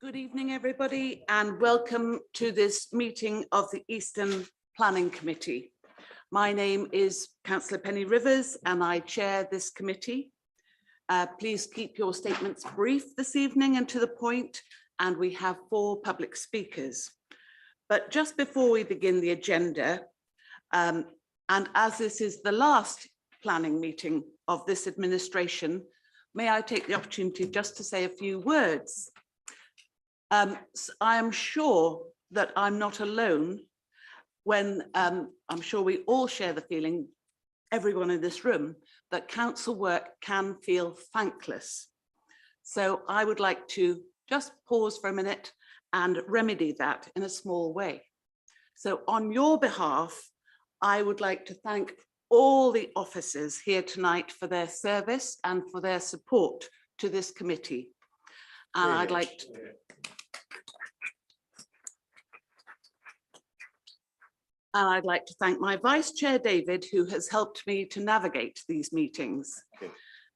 Good evening, everybody, and welcome to this meeting of the Eastern Planning Committee. My name is Councillor Penny Rivers and I chair this committee. Please keep your statements brief this evening and to the point, and we have 4 public speakers. But just before we begin the agenda, and as this is the last planning meeting of this administration, may I take the opportunity just to say a few words. I am sure that I'm not alone when I'm sure we all share the feeling, everyone in this room, that council work can feel thankless. So I would like to just pause for a minute and remedy that in a small way. So on your behalf, I would like to thank all the officers here tonight for their service and for their support to this committee. And I'd like to thank my Vice Chair, David, who has helped me to navigate these meetings. Okay.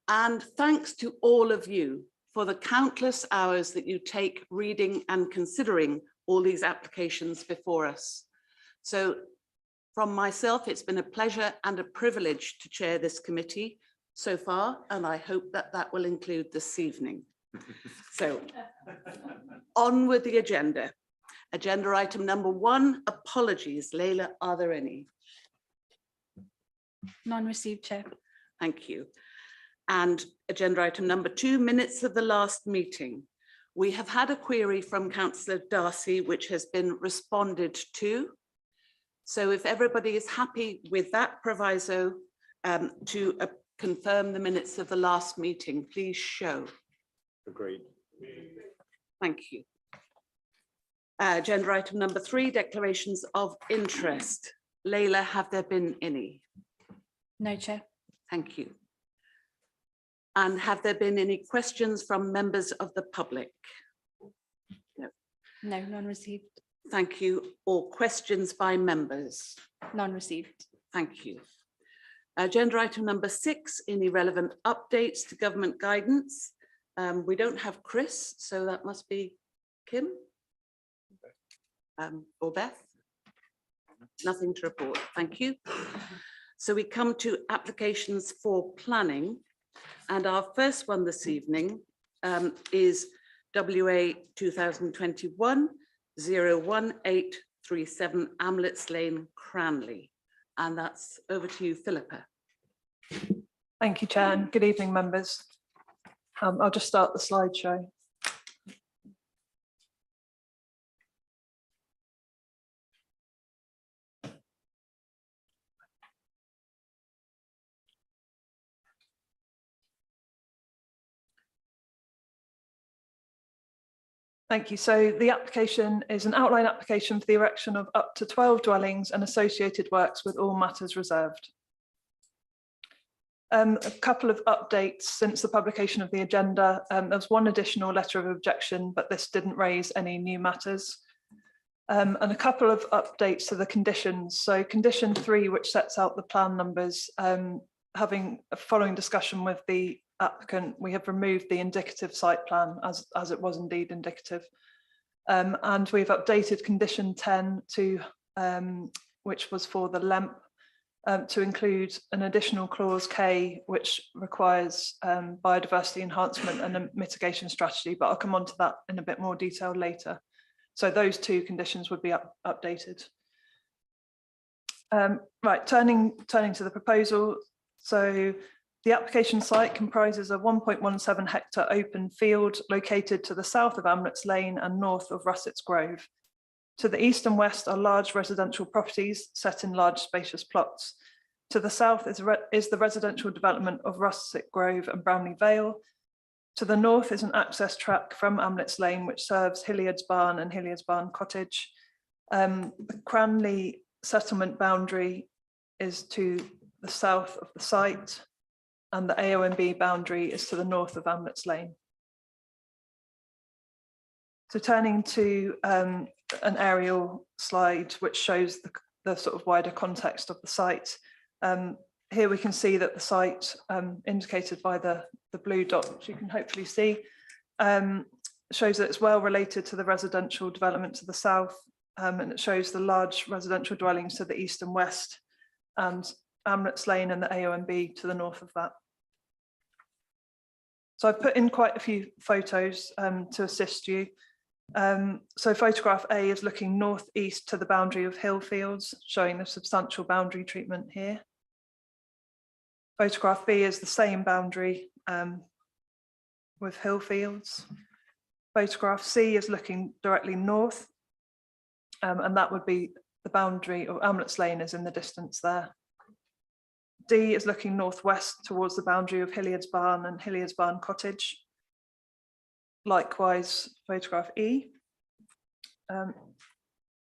And thanks to all of you for the countless hours that you take reading and considering all these applications before us. So from myself, it's been a pleasure and a privilege to chair this committee so far, and I hope that that will include this evening. So on with the agenda. Agenda item number 1, apologies. Leila, are there any? None received, Chair. Thank you. And agenda item number 2, minutes of the last meeting. We have had a query from Councillor Darcy, which has been responded to. So if everybody is happy with that proviso to confirm the minutes of the last meeting, please show. Agreed. Thank you. Agenda item number 3, declarations of interest. Leila, have there been any? No, Chair. Thank you. And have there been any questions from members of the public? No. No, none received. Thank you. Or questions by members? None received. Thank you. Agenda item number 6, any relevant updates to government guidance. We don't have Chris, so that must be Kim. Or Beth? Nothing to report, thank you. So we come to applications for planning, and our first one this evening is WA 2021-01837 Amlets Lane, Cranley, and that's over to you, Philippa. Thank you, Chair, and good evening, members. I'll just start the slideshow. Thank you. So the application is an outline application for the erection of up to 12 dwellings and associated works with all matters reserved. A couple of updates since the publication of the agenda. There was one additional letter of objection, but this didn't raise any new matters. And a couple of updates to the conditions. So condition 3, which sets out the plan numbers, having a following discussion with the applicant, we have removed the indicative site plan as it was indeed indicative. And we've updated condition 10 to, which was for the LEMP, to include an additional clause K, which requires biodiversity enhancement and a mitigation strategy, but I'll come on to that in a bit more detail later. So those 2 conditions would be updated. Right, turning to the proposal. So the application site comprises a 1.17 hectare open field located to the south of Amlets Lane and north of Russets Grove. To the east and west are large residential properties set in large spacious plots. To the south is the residential development of Russet Grove and Bramley Vale. To the north is an access track from Amlets Lane, which serves Hilliard's Barn and Hilliard's Barn Cottage. The Cranley settlement boundary is to the south of the site, and the AONB boundary is to the north of Amlets Lane. So turning to an aerial slide which shows the sort of wider context of the site. Here we can see that the site, indicated by the blue dot, which you can hopefully see, shows that it's well related to the residential development to the south, and it shows the large residential dwellings to the east and west, and Amlets Lane and the AONB to the north of that. So I've put in quite a few photos to assist you. So photograph A is looking northeast to the boundary of Hillfields, showing the substantial boundary treatment here. Photograph B is the same boundary with Hillfields. Photograph C is looking directly north, and that would be the boundary of Amlets Lane is in the distance there. D is looking northwest towards the boundary of Hilliard's Barn and Hilliard's Barn Cottage. Likewise, photograph E.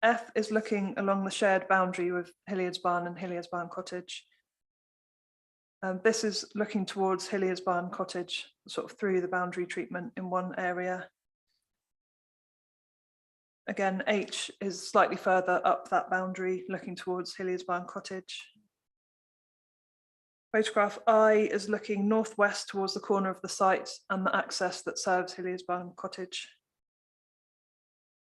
F is looking along the shared boundary with Hilliard's Barn and Hilliard's Barn Cottage. This is looking towards Hilliard's Barn Cottage, sort of through the boundary treatment in one area. Again, H is slightly further up that boundary, looking towards Hilliard's Barn Cottage. Photograph I is looking northwest towards the corner of the site and the access that serves Hilliard's Barn Cottage.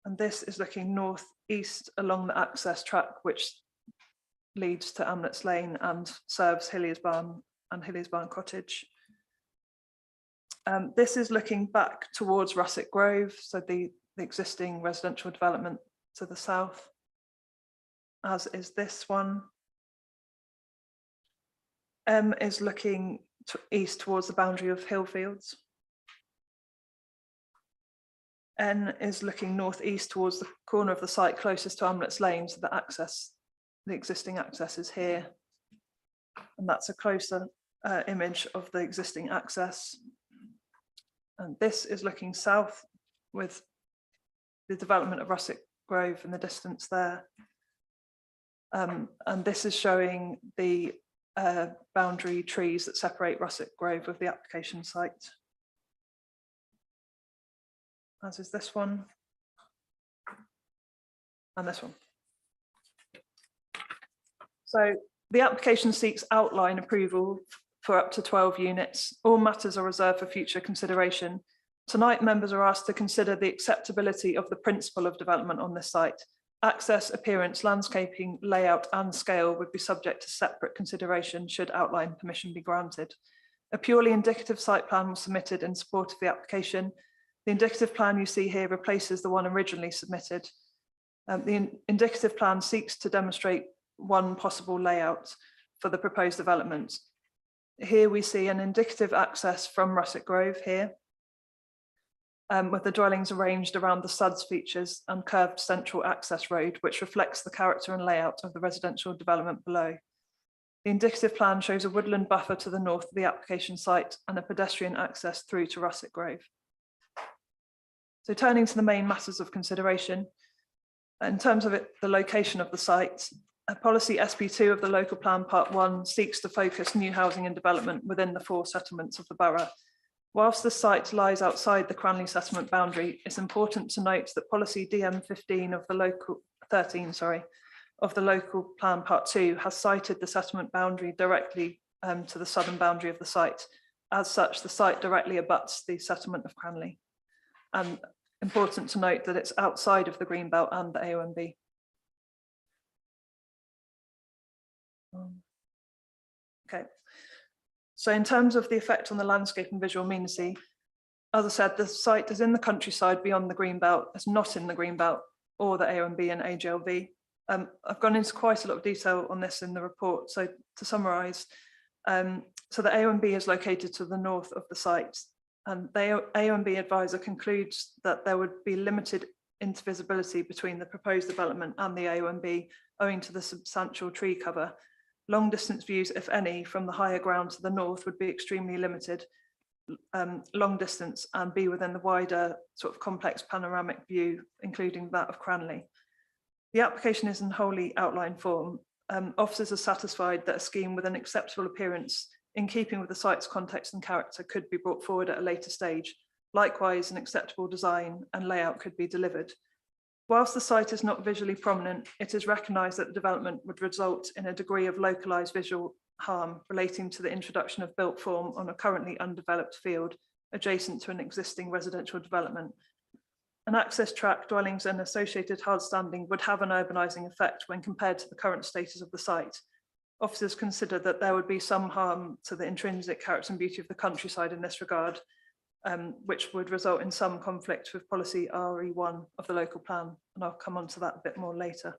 And this is looking northeast along the access track, which leads to Amlets Lane and serves Hilliard's Barn and Hilliard's Barn Cottage. This is looking back towards Russet Grove, so the existing residential development to the south, as is this one. M is looking east towards the boundary of Hillfields. N is looking northeast towards the corner of the site closest to Amlets Lane, so the existing access is here. And that's a closer image of the existing access. And this is looking south with the development of Russet Grove in the distance there. And this is showing the boundary trees that separate Russet Grove with the application site, as is this one and this one. So the application seeks outline approval for up to 12 units. All matters are reserved for future consideration. Tonight, members are asked to consider the acceptability of the principle of development on this site. Access, appearance, landscaping, layout and scale would be subject to separate consideration should outline permission be granted. A purely indicative site plan was submitted in support of the application. The indicative plan you see here replaces the one originally submitted. The indicative plan seeks to demonstrate one possible layout for the proposed development. Here we see an indicative access from Russet Grove here, with the dwellings arranged around the SUDS features and curved central access road, which reflects the character and layout of the residential development below. The indicative plan shows a woodland buffer to the north of the application site and a pedestrian access through to Russet Grove. So turning to the main matters of consideration, in terms of the location of the site, policy SP2 of the local plan part 1 seeks to focus new housing and development within the 4 settlements of the borough. Whilst the site lies outside the Cranley settlement boundary, it's important to note that policy DM15 of the local 13, of the local plan part 2 has cited the settlement boundary directly to the southern boundary of the site. As such, the site directly abuts the settlement of Cranley. And important to note that it's outside of the Greenbelt and the AONB. Okay. So in terms of the effect on the landscape and visual amenity, as I said, the site is in the countryside beyond the Greenbelt. It's not in the Greenbelt or the AONB and AGLV. I've gone into quite a lot of detail on this in the report. So to summarise, so the AONB is located to the north of the site, and the AONB advisor concludes that there would be limited intervisibility between the proposed development and the AONB owing to the substantial tree cover. Long distance views, if any, from the higher ground to the north would be extremely limited, long distance, and be within the wider sort of complex panoramic view, including that of Cranley. The application is in wholly outline form. Officers are satisfied that a scheme with an acceptable appearance in keeping with the site's context and character could be brought forward at a later stage. Likewise, an acceptable design and layout could be delivered. Whilst the site is not visually prominent, it is recognised that the development would result in a degree of localised visual harm relating to the introduction of built form on a currently undeveloped field adjacent to an existing residential development, an access track, dwellings and associated hard standing would have an urbanising effect when compared to the current status of the site. Officers consider that there would be some harm to the intrinsic character and beauty of the countryside in this regard, which would result in some conflict with policy RE1 of the local plan, and I'll come on to that a bit more later.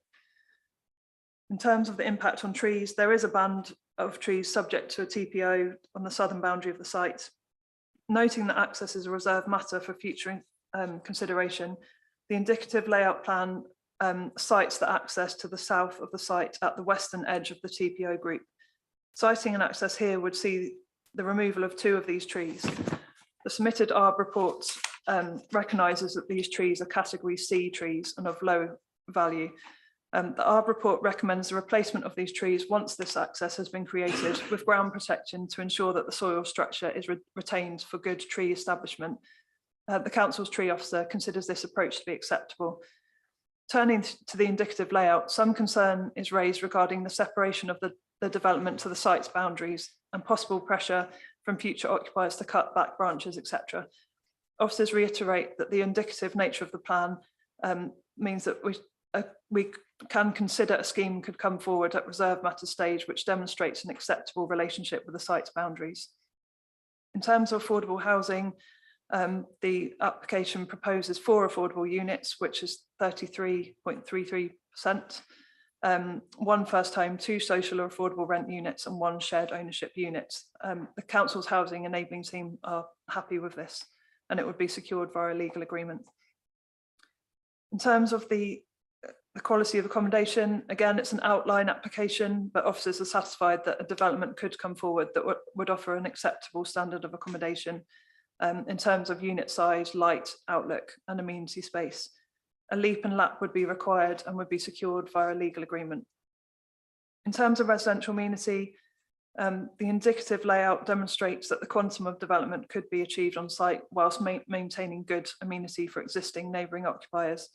In terms of the impact on trees, there is a band of trees subject to a TPO on the southern boundary of the site. Noting that access is a reserved matter for future consideration, the indicative layout plan cites the access to the south of the site at the western edge of the TPO group. Citing an access here would see the removal of 2 of these trees. The submitted ARB report recognises that these trees are category C trees and of low value. The ARB report recommends the replacement of these trees once this access has been created with ground protection to ensure that the soil structure is retained for good tree establishment. The council's tree officer considers this approach to be acceptable. Turning to the indicative layout, some concern is raised regarding the separation of the development to the site's boundaries and possible pressure from future occupiers to cut back branches, etc. Officers reiterate that the indicative nature of the plan means that we can consider a scheme could come forward at reserve matter stage, which demonstrates an acceptable relationship with the site's boundaries. In terms of affordable housing, the application proposes 4 affordable units, which is 33.33%, 1 first home, 2 social or affordable rent units and 1 shared ownership unit. The council's housing enabling team are happy with this, and it would be secured via a legal agreement. In terms of the quality of accommodation, again, it's an outline application, but officers are satisfied that a development could come forward that would offer an acceptable standard of accommodation in terms of unit size, light, outlook, and amenity space. A leap and lap would be required and would be secured via a legal agreement. In terms of residential amenity, the indicative layout demonstrates that the quantum of development could be achieved on site whilst maintaining good amenity for existing neighbouring occupiers.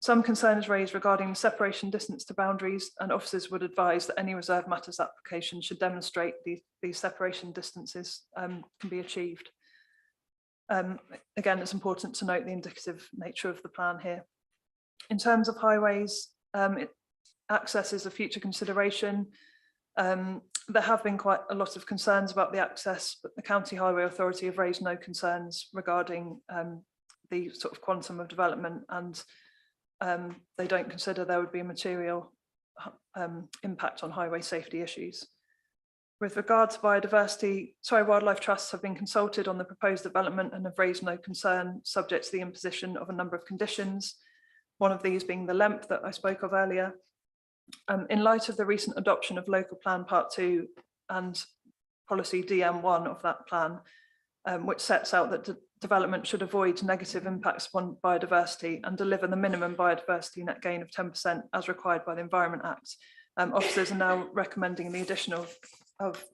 Some concern is raised regarding the separation distance to boundaries, and officers would advise that any reserve matters application should demonstrate these separation distances can be achieved. Again, it's important to note the indicative nature of the plan here. In terms of highways, access is a future consideration. There have been quite a lot of concerns about the access, but the County Highway Authority have raised no concerns regarding the sort of quantum of development, and they don't consider there would be a material impact on highway safety issues. With regard to biodiversity, Surrey Wildlife Trusts have been consulted on the proposed development and have raised no concern, subject to the imposition of a number of conditions, one of these being the length that I spoke of earlier. In light of the recent adoption of Local Plan Part 2 and Policy DM1 of that plan, which sets out that development should avoid negative impacts upon biodiversity and deliver the minimum biodiversity net gain of 10% as required by the Environment Act, officers are now recommending the addition of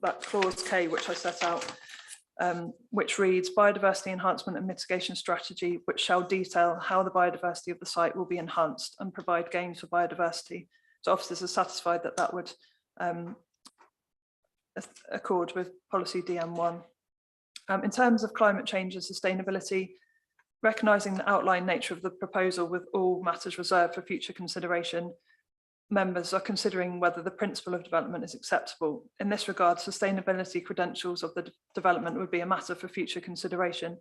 that clause K, which I set out, which reads biodiversity enhancement and mitigation strategy, which shall detail how the biodiversity of the site will be enhanced and provide gains for biodiversity. So officers are satisfied that that would accord with policy DM1. In terms of climate change and sustainability, recognising the outline nature of the proposal with all matters reserved for future consideration, members are considering whether the principle of development is acceptable. In this regard, sustainability credentials of the development would be a matter for future consideration.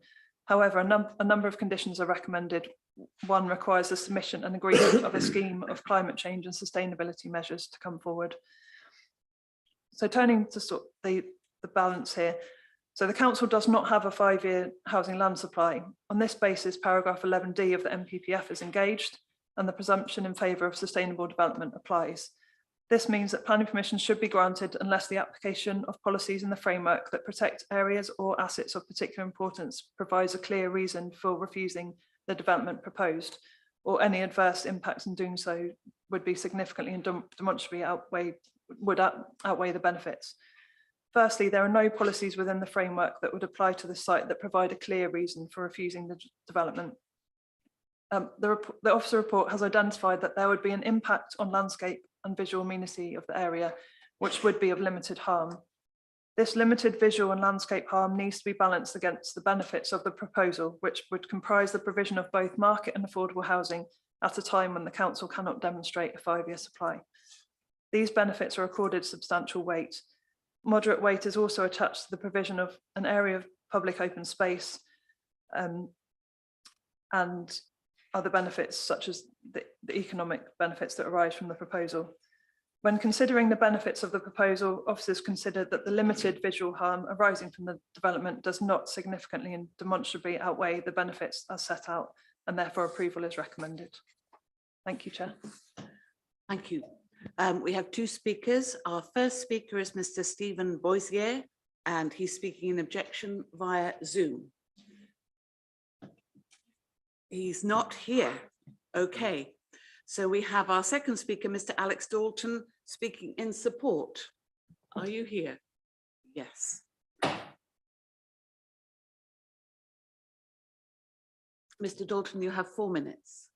However, a number of conditions are recommended. One requires the submission and agreement of a scheme of climate change and sustainability measures to come forward. So turning to sort of the balance here. So the council does not have a 5-year housing land supply. On this basis, paragraph 11D of the NPPF is engaged, and the presumption in favour of sustainable development applies. This means that planning permission should be granted unless the application of policies in the framework that protect areas or assets of particular importance provides a clear reason for refusing the development proposed, or any adverse impacts in doing so would be significantly and demonstrably outweigh the benefits. Firstly, there are no policies within the framework that would apply to the site that provide a clear reason for refusing the development. The officer report has identified that there would be an impact on landscape and visual amenity of the area, which would be of limited harm. This limited visual and landscape harm needs to be balanced against the benefits of the proposal, which would comprise the provision of both market and affordable housing at a time when the council cannot demonstrate a 5-year supply. These benefits are accorded substantial weight. Moderate weight is also attached to the provision of an area of public open space and other benefits such as the economic benefits that arise from the proposal. When considering the benefits of the proposal, officers considered that the limited visual harm arising from the development does not significantly and demonstrably outweigh the benefits as set out, and therefore approval is recommended. Thank you, Chair. Thank you. We have 2 speakers. Our first speaker is Mr. Stephen Boisier, and he's speaking in objection via Zoom. He's not here. Okay. So we have our second speaker, Mr. Alex Dalton, speaking in support. Are you here? Yes. Mr. Dalton, you have 4 minutes.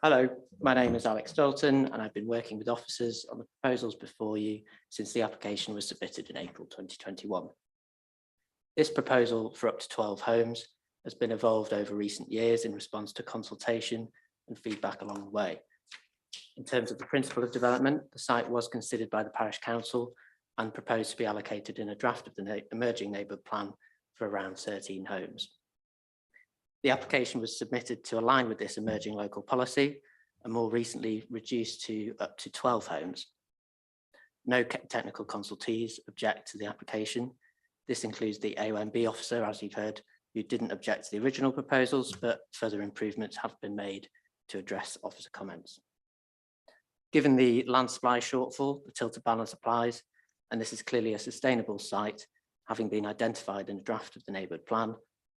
Hello, my name is Alex Dalton and I've been working with officers on the proposals before you since the application was submitted in April 2021. This proposal for up to 12 homes has been evolved over recent years in response to consultation and feedback along the way. In terms of the principle of development, the site was considered by the Parish Council and proposed to be allocated in a draft of the emerging neighbourhood plan for around 13 homes. The application was submitted to align with this emerging local policy and more recently reduced to up to 12 homes. No technical consultees object to the application. This includes the AONB officer, as you've heard, who didn't object to the original proposals, but further improvements have been made to address officer comments. Given the land supply shortfall, the tilted balance applies, and this is clearly a sustainable site, having been identified in the draft of the neighbourhood plan,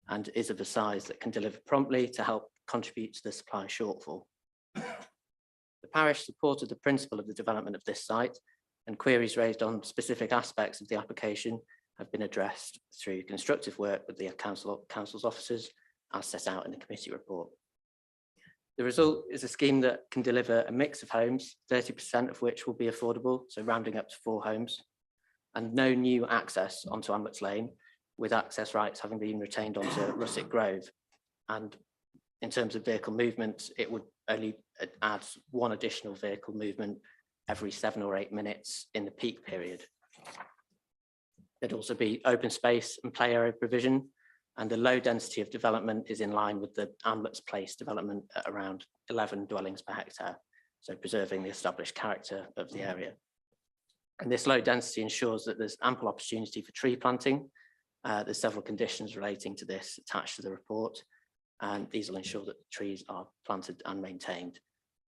and is of a size that can deliver promptly to help contribute to the supply shortfall. The parish supported the principle of the development of this site, and queries raised on specific aspects of the application have been addressed through constructive work with the council's officers, as set out in the committee report. The result is a scheme that can deliver a mix of homes, 30% of which will be affordable, so rounding up to 4 homes, and no new access onto Amlets Lane, with access rights having been retained onto Russet Grove. And in terms of vehicle movement, it would only add 1 additional vehicle movement every 7 or 8 minutes in the peak period. There'd also be open space and play area provision, and the low density of development is in line with the Amlets Place development at around 11 dwellings per hectare, so preserving the established character of the area. And this low density ensures that there's ample opportunity for tree planting. There's several conditions relating to this attached to the report, and these will ensure that the trees are planted and maintained.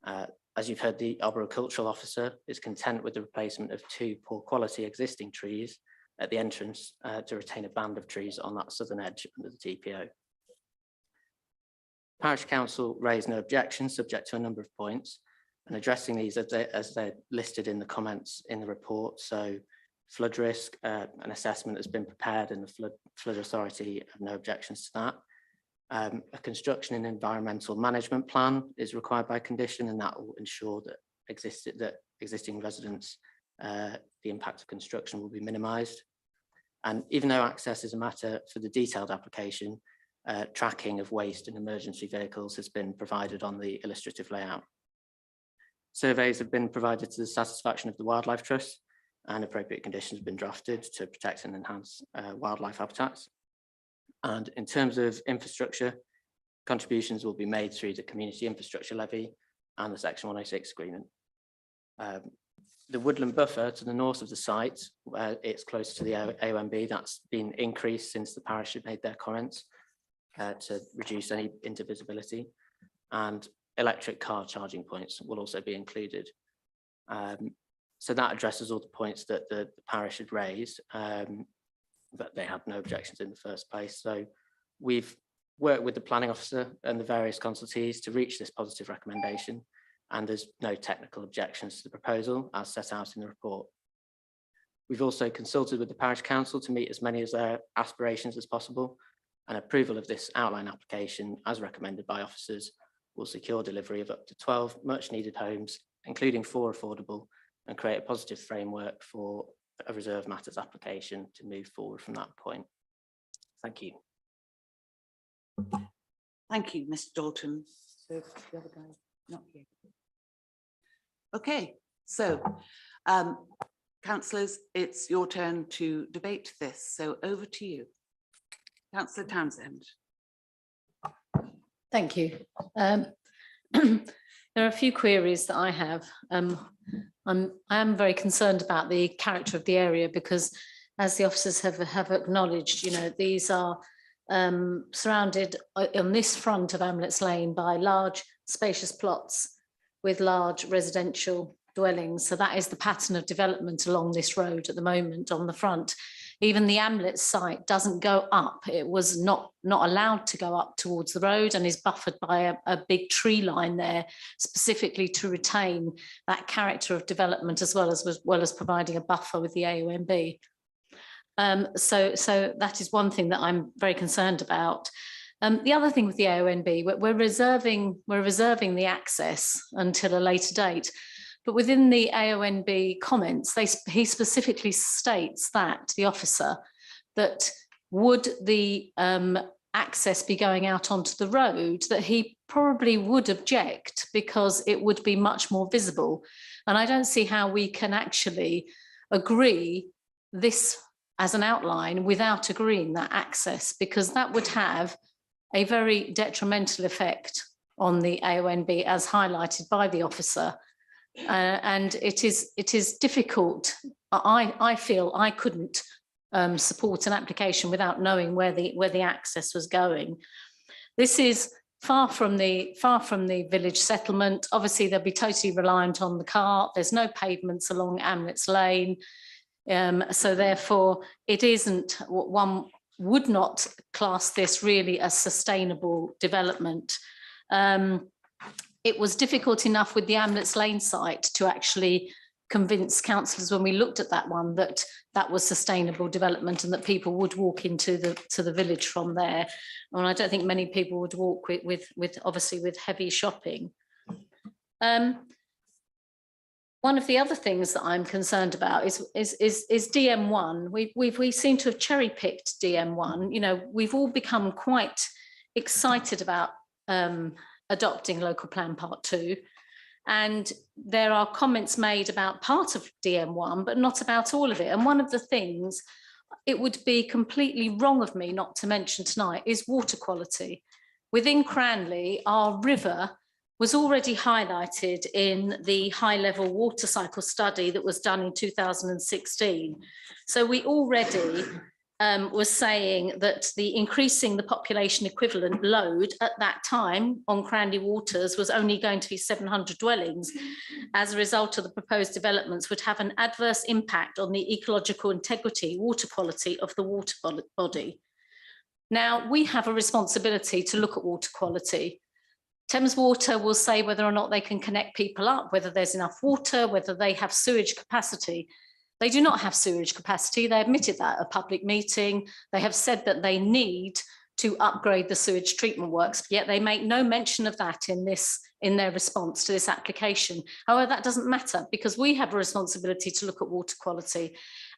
As you've heard, the arboricultural officer is content with the replacement of 2 poor quality existing trees at the entrance to retain a band of trees on that southern edge under the TPO. Parish Council raised no objections, subject to a number of points, and addressing these as they're listed in the comments in the report. So flood risk, an assessment has been prepared, and the flood authority have no objections to that. A construction and environmental management plan is required by condition, and that will ensure that existing residents, the impact of construction will be minimised. And even though access is a matter for the detailed application, tracking of waste and emergency vehicles has been provided on the illustrative layout. Surveys have been provided to the satisfaction of the Wildlife Trust, and appropriate conditions have been drafted to protect and enhance wildlife habitats. And in terms of infrastructure, contributions will be made through the Community Infrastructure Levy and the Section 106 agreement. The woodland buffer to the north of the site, it's close to the AONB, that's been increased since the parish had made their comments to reduce any intervisibility, and electric car charging points will also be included. So that addresses all the points that the parish had raised, but they had no objections in the first place. So we've worked with the planning officer and the various consultees to reach this positive recommendation. and there's no technical objections to the proposal as set out in the report. We've also consulted with the parish council to meet as many of their aspirations as possible, and approval of this outline application as recommended by officers will secure delivery of up to 12 much needed homes, including 4 affordable, and create a positive framework for a reserve matters application to move forward from that point. Thank you. Thank you, Mr. Dalton. So the other guy, not here. Okay, so councillors, it's your turn to debate this. So over to you. Councillor Townsend. Thank you. There are a few queries that I have. I am very concerned about the character of the area because, as the officers have acknowledged, you know, these are surrounded on this front of Amlets Lane by large spacious plots with large residential dwellings. So that is the pattern of development along this road at the moment on the front. Even the Amlets site doesn't go up. It was not allowed to go up towards the road and is buffered by a big tree line there, specifically to retain that character of development as well as providing a buffer with the AONB. So that is one thing that I'm very concerned about. The other thing with the AONB, we're reserving the access until a later date. But within the AONB comments, he specifically states that, the officer, that would the access be going out onto the road, that he probably would object because it would be much more visible. And I don't see how we can actually agree this as an outline without agreeing that access, because that would have a very detrimental effect on the AONB as highlighted by the officer. And it is difficult. I feel I couldn't support an application without knowing where the access was going. This is far from the village settlement. Obviously, they'll be totally reliant on the car. There's no pavements along Amlets Lane, so therefore it isn't. One would not class this really as sustainable development. It was difficult enough with the Amlets Lane site to actually convince councillors when we looked at that one that that was sustainable development and that people would walk into the village from there. And I don't think many people would walk with obviously with heavy shopping. One of the other things that I'm concerned about is DM1. We seem to have cherry-picked DM1. You know, we've all become quite excited about adopting local plan part 2, and there are comments made about part of DM1 but not about all of it. And one of the things it would be completely wrong of me not to mention tonight is water quality. Within Cranley, our river was already highlighted in the high level water cycle study that was done in 2016. So we already was saying that increasing the population equivalent load at that time on Cranley Waters was only going to be 700 dwellings. As a result of the proposed developments would have an adverse impact on the ecological integrity, water quality of the water body. Now, we have a responsibility to look at water quality. Thames Water will say whether or not they can connect people up, whether there's enough water, whether they have sewage capacity. They do not have sewage capacity. They admitted that at a public meeting. They have said that they need to upgrade the sewage treatment works, yet they make no mention of that in their response to this application. However, that doesn't matter because we have a responsibility to look at water quality.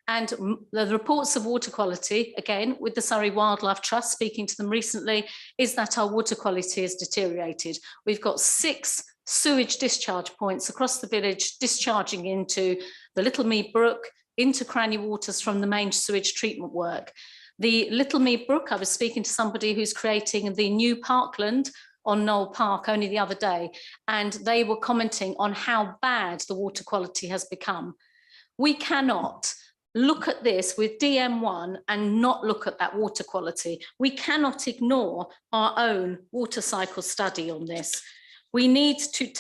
And the reports of water quality, again, with the Surrey Wildlife Trust, speaking to them recently, is that our water quality has deteriorated. We've got 6 sewage discharge points across the village discharging into the Little Mead Brook, into Cranley Waters from the main sewage treatment work. The Little Mead Brook, I was speaking to somebody who's creating the new parkland on Knoll Park only the other day, and they were commenting on how bad the water quality has become. We cannot look at this with DM1 and not look at that water quality. We cannot ignore our own water cycle study on this. We need to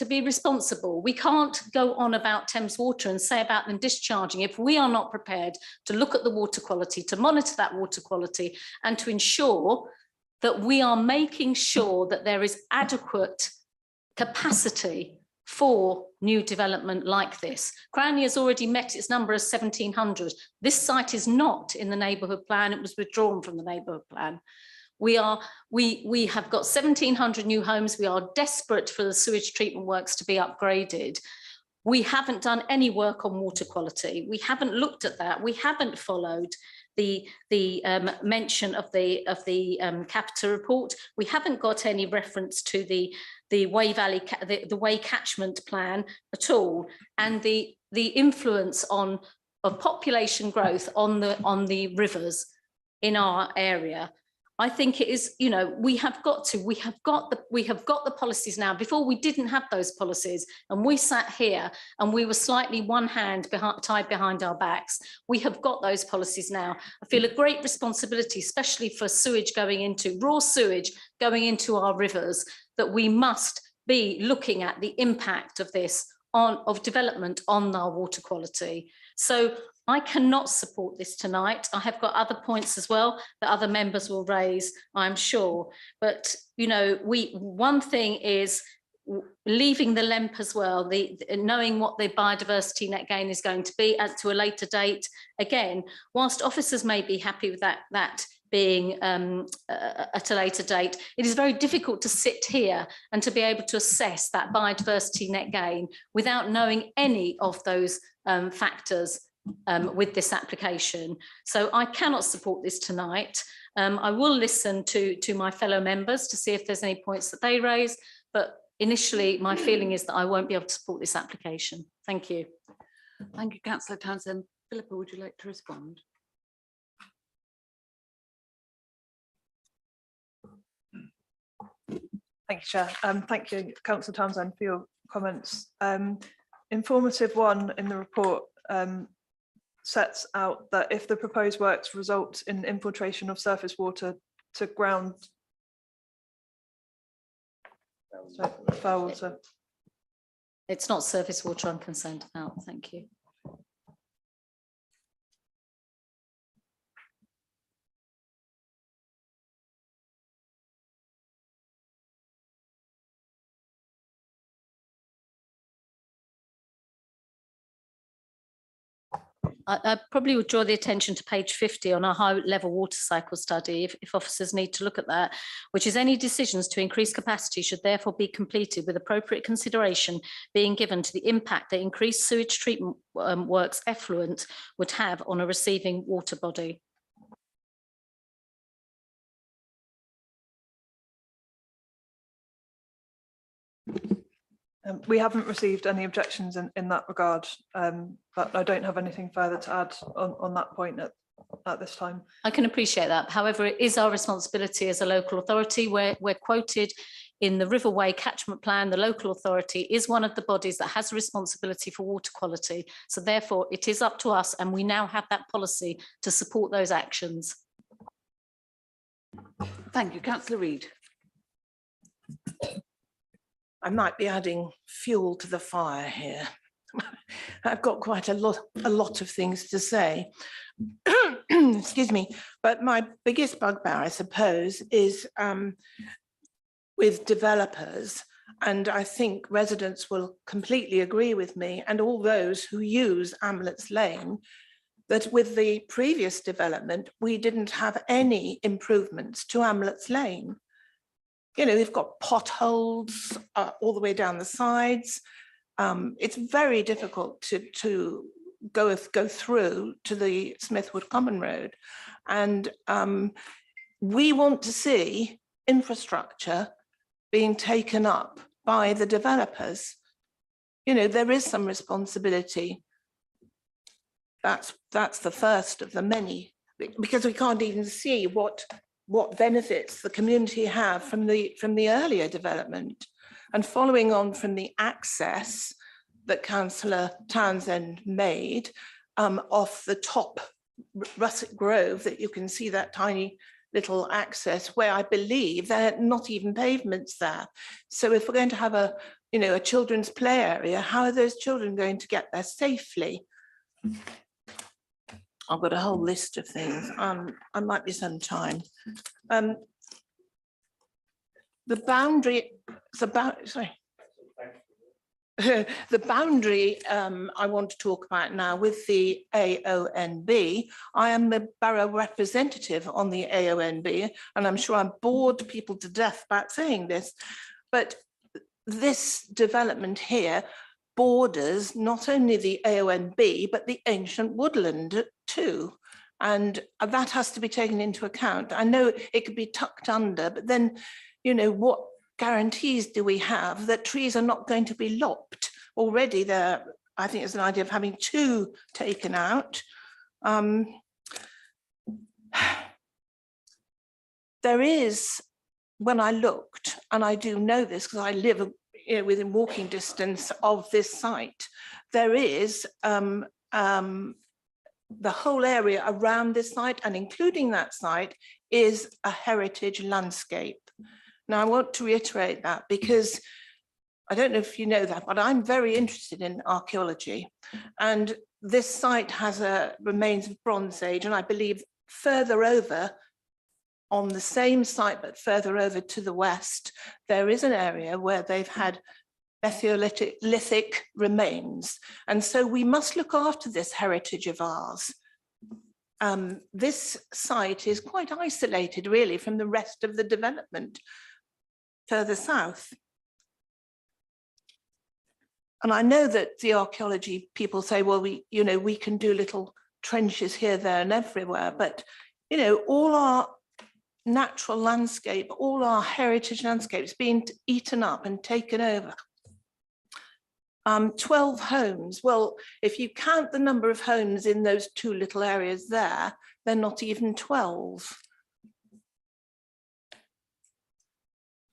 be responsible. We can't go on about Thames Water and say about them discharging if we are not prepared to look at the water quality, to monitor that water quality, and to ensure that we are making sure that there is adequate capacity for new development like this. Cranley has already met its number as 1,700. This site is not in the neighbourhood plan. It was withdrawn from the neighbourhood plan. We have got 1,700 new homes. We are desperate for the sewage treatment works to be upgraded. We haven't done any work on water quality. We haven't looked at that. We haven't followed the mention of the Capita report. We haven't got any reference to the Wey Valley, the Wey catchment plan at all, and the influence of population growth on the rivers in our area. I think it is, you know, we have got the policies now. Before, we didn't have those policies, and we sat here and we were slightly one hand tied behind our backs. We have got those policies now. I feel a great responsibility, especially for sewage going into, raw sewage going into our rivers, that we must be looking at the impact of this of development on our water quality. So I cannot support this tonight. I have got other points as well that other members will raise, I'm sure. But, you know, one thing is leaving the LEMP as well, knowing what the biodiversity net gain is going to be to a later date. Again, whilst officers may be happy with that being at a later date, it is very difficult to sit here and to be able to assess that biodiversity net gain without knowing any of those factors with this application. So I cannot support this tonight. I will listen to my fellow members to see if there's any points that they raise, but initially my feeling is that I won't be able to support this application. Thank you. Thank you, Councillor Townsend. Philippa, would you like to respond? Thank you, Chair. Thank you, Councillor Townsend, for your comments. Informative one in the report sets out that if the proposed works result in infiltration of surface water to ground, foul water. It's not surface water I'm concerned about. Thank you. I probably would draw the attention to page 50 on our high level water cycle study, if officers need to look at that, which is any decisions to increase capacity should therefore be completed with appropriate consideration being given to the impact that increased sewage treatment works effluent would have on a receiving water body. We haven't received any objections in that regard, but I don't have anything further to add on that point at this time. I can appreciate that. However, it is our responsibility as a local authority. We're quoted in the River Wey catchment plan. The local authority is one of the bodies that has a responsibility for water quality. So therefore, it is up to us, and we now have that policy to support those actions. Thank you, Councillor Reid. I might be adding fuel to the fire here. I've got quite a lot of things to say. Excuse me, but my biggest bugbear, I suppose, is with developers, and I think residents will completely agree with me, and all those who use Amlet's Lane, that with the previous development, we didn't have any improvements to Amlet's Lane. You know, we've got potholes all the way down the sides. It's very difficult to go through to the Smithwood Common Road. And we want to see infrastructure being taken up by the developers. You know, there is some responsibility. That's the first of the many, because we can't even see what benefits the community have from the earlier development. And following on from the access that Councillor Townsend made off the top Russet Grove, that you can see that tiny little access where I believe there are not even pavements there. So if we're going to have a children's play area, how are those children going to get there safely? I've got a whole list of things. I might be some time. The boundary, sorry. the boundary I want to talk about now with the AONB. I am the borough representative on the AONB, and I'm sure I bored people to death about saying this, but this development here borders not only the AONB, but the ancient woodland too. And that has to be taken into account. I know it could be tucked under, but then, you know, what guarantees do we have that trees are not going to be lopped? Already there, I think there's an idea of having 2 taken out. There is, when I looked, and I do know this because I live within walking distance of this site, there is the whole area around this site, and including that site, is a heritage landscape. Now, I want to reiterate that because I don't know if you know that, but I'm very interested in archaeology. And this site has remains of Bronze Age, and I believe further over on the same site, but further over to the west, there is an area where they've had Mesolithic remains. And so we must look after this heritage of ours. This site is quite isolated really from the rest of the development further south. And I know that the archaeology people say, well, we can do little trenches here, there and everywhere, but all our natural landscape, all our heritage landscapes being eaten up and taken over. 12 homes. Well, if you count the number of homes in those 2 little areas there, they're not even 12.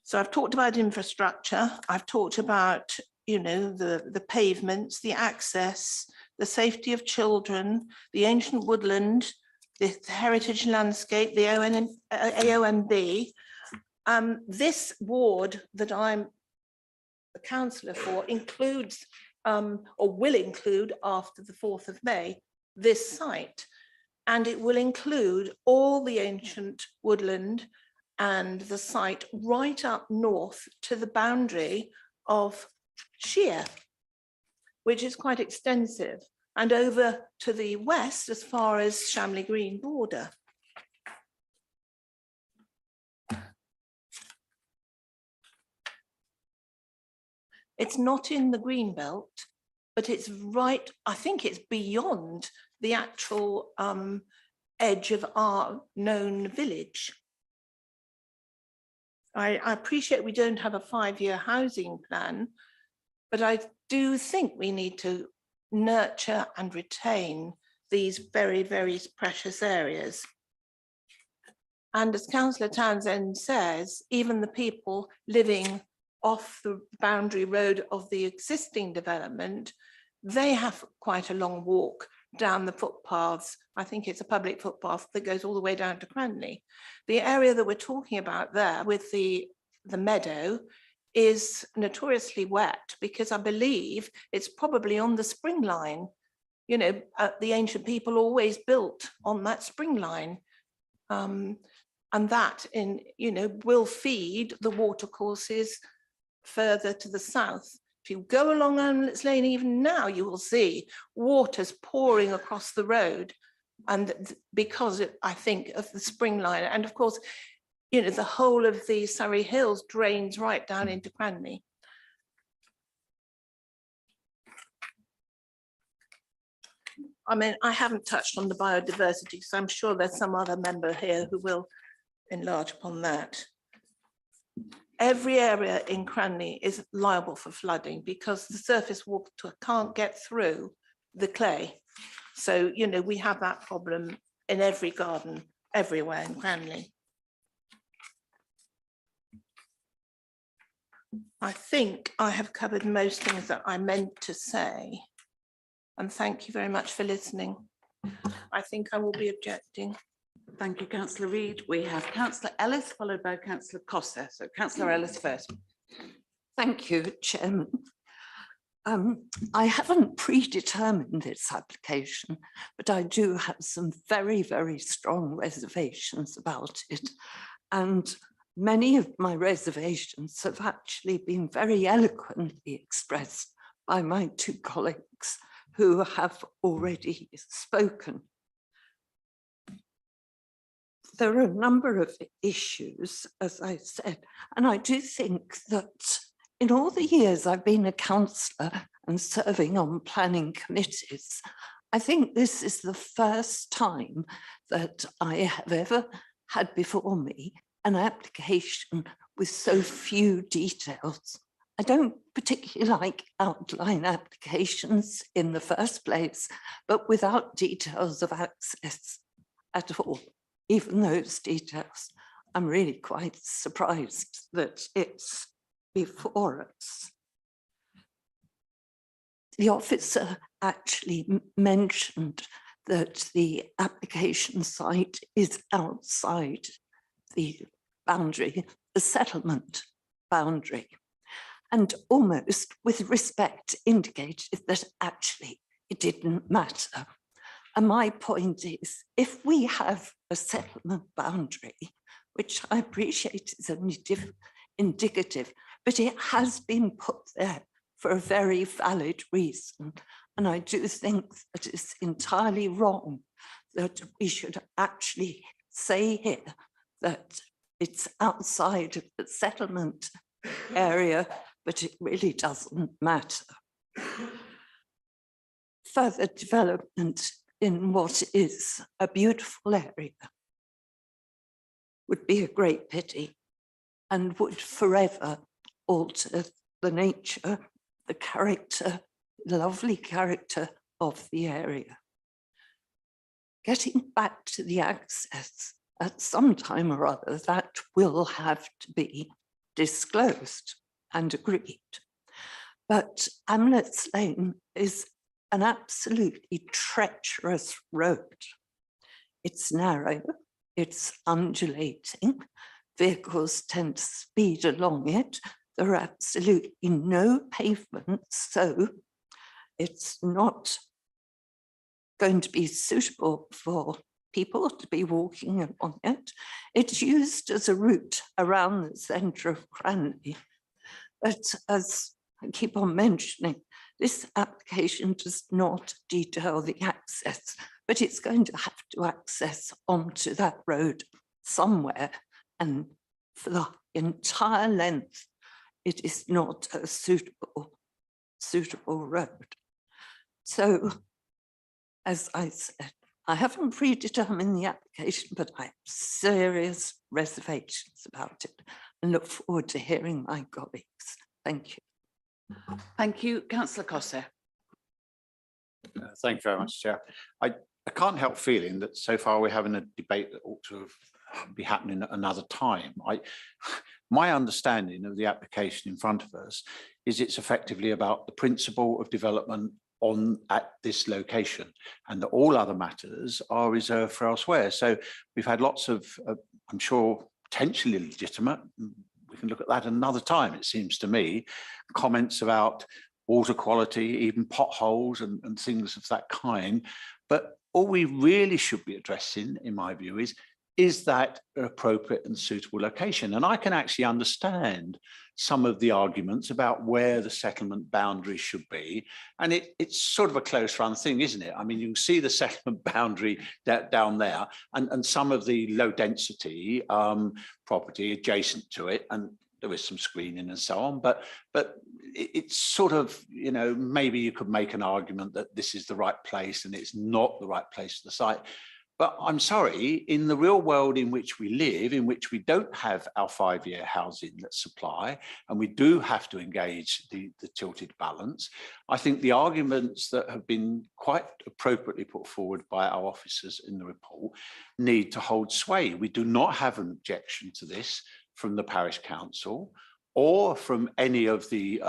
So I've talked about infrastructure. I've talked about, the pavements, the access, the safety of children, the ancient woodland, the heritage landscape, the AONB. This ward that I'm the councillor for includes or will include after the 4th of May this site, and it will include all the ancient woodland and the site right up north to the boundary of Shear, which is quite extensive, and over to the west as far as Shamley Green border. It's not in the green belt, but it's right, I think it's beyond the actual edge of our known village. I appreciate we don't have a 5-year housing plan, but I do think we need to nurture and retain these very, very precious areas. And as Councillor Townsend says, even the people living off the boundary road of the existing development, they have quite a long walk down the footpaths. I think it's a public footpath that goes all the way down to Cranley. The area that we're talking about there with the meadow is notoriously wet because I believe it's probably on the spring line. The ancient people always built on that spring line. And that will feed the watercourses further to the south. If you go along Amlets Lane even now, you will see waters pouring across the road, and because I think of the spring line, and of course the whole of the Surrey Hills drains right down into Cranley. I mean, I haven't touched on the biodiversity, so I'm sure there's some other member here who will enlarge upon that. Every area in Cranley is liable for flooding because the surface water can't get through the clay. So, we have that problem in every garden, everywhere in Cranley. I think I have covered most things that I meant to say. And thank you very much for listening. I think I will be objecting. Thank you, Councillor Reid. We have Councillor Ellis, followed by Councillor Costa. So Councillor Ellis first. Thank you, Chairman. I haven't predetermined this application, but I do have some very, very strong reservations about it. And many of my reservations have actually been very eloquently expressed by my two colleagues who have already spoken. There are a number of issues, as I said, and I do think that in all the years I've been a councillor and serving on planning committees, I think this is the first time that I have ever had before me an application with so few details. I don't particularly like outline applications in the first place, but without details of access at all. Even those details, I'm really quite surprised that it's before us. The officer actually mentioned that the application site is outside the boundary, the settlement boundary, and almost with respect indicated that actually it didn't matter. And my point is, if we have a settlement boundary, which I appreciate is only indicative, but it has been put there for a very valid reason. And I do think that it's entirely wrong that we should actually say here that it's outside of the settlement area, but it really doesn't matter. Further development in what is a beautiful area would be a great pity and would forever alter the nature, the character, the lovely character of the area. Getting back to the access, at some time or other, that will have to be disclosed and agreed. But Amlets Lane is an absolutely treacherous road. It's narrow, it's undulating, vehicles tend to speed along it. There are absolutely no pavements, so it's not going to be suitable for people to be walking along it. It's used as a route around the centre of Cranley. But as I keep on mentioning, this application does not detail the access, but it's going to have to access onto that road somewhere. And for the entire length, it is not a suitable road. So, as I said, I haven't predetermined the application, but I have serious reservations about it and look forward to hearing my colleagues. Thank you. Thank you, Councillor Cossett. Thank you very much, Chair. I can't help feeling that so far we're having a debate that ought to be happening at another time. My understanding of the application in front of us is it's effectively about the principle of development at this location, and that all other matters are reserved for elsewhere. So we've had lots of, I'm sure, potentially legitimate, we can look at that another time, it seems to me, comments about water quality, even potholes and things of that kind. But all we really should be addressing, in my view, is that an appropriate and suitable location? And I can actually understand some of the arguments about where the settlement boundary should be. And it's sort of a close run thing, isn't it? I mean, you can see the settlement boundary down there and some of the low density property adjacent to it. And there is some screening and so on, but it's sort of, you know, maybe you could make an argument that this is the right place and it's not the right place for the site. But I'm sorry, in the real world in which we live, in which we don't have our 5-year housing supply, and we do have to engage the tilted balance, I think the arguments that have been quite appropriately put forward by our officers in the report need to hold sway. We do not have an objection to this from the parish council or from any of the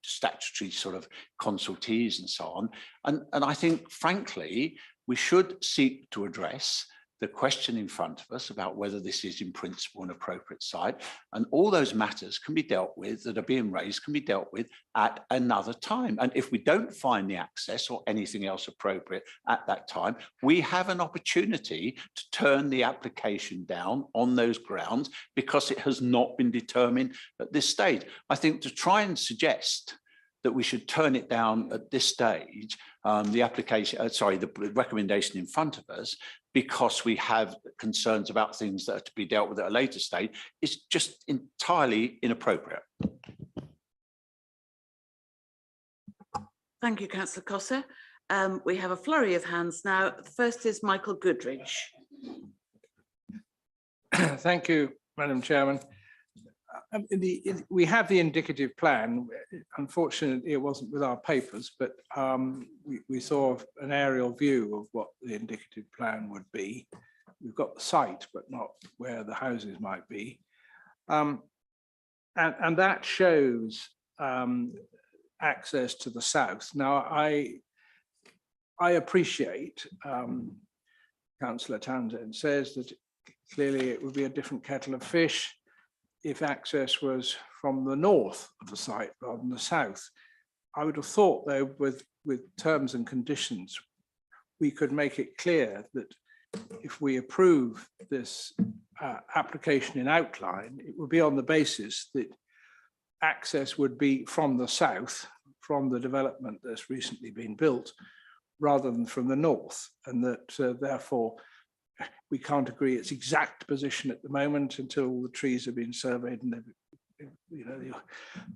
statutory sort of consultees and so on. And I think, frankly, we should seek to address the question in front of us about whether this is in principle an appropriate site, and all those matters can be dealt with that are being raised can be dealt with at another time. And if we don't find the access or anything else appropriate at that time, we have an opportunity to turn the application down on those grounds because it has not been determined at this stage. I think to try and suggest that we should turn it down at this stage, the application, sorry, the recommendation in front of us, because we have concerns about things that are to be dealt with at a later stage, is just entirely inappropriate. Thank you, Councillor Cossa. We have a flurry of hands now. The first is Michael Goodridge. Thank you, Madam Chairman. We have the indicative plan. Unfortunately, it wasn't with our papers, but we saw an aerial view of what the indicative plan would be. We've got the site, but not where the houses might be. And that shows access to the south. Now, I appreciate Councillor Townsend says that clearly it would be a different kettle of fish if access was from the north of the site rather than the south. I would have thought, though, with terms and conditions, we could make it clear that if we approve this application in outline, it would be on the basis that access would be from the south, from the development that's recently been built, rather than from the north, and that therefore we can't agree its exact position at the moment until the trees have been surveyed and the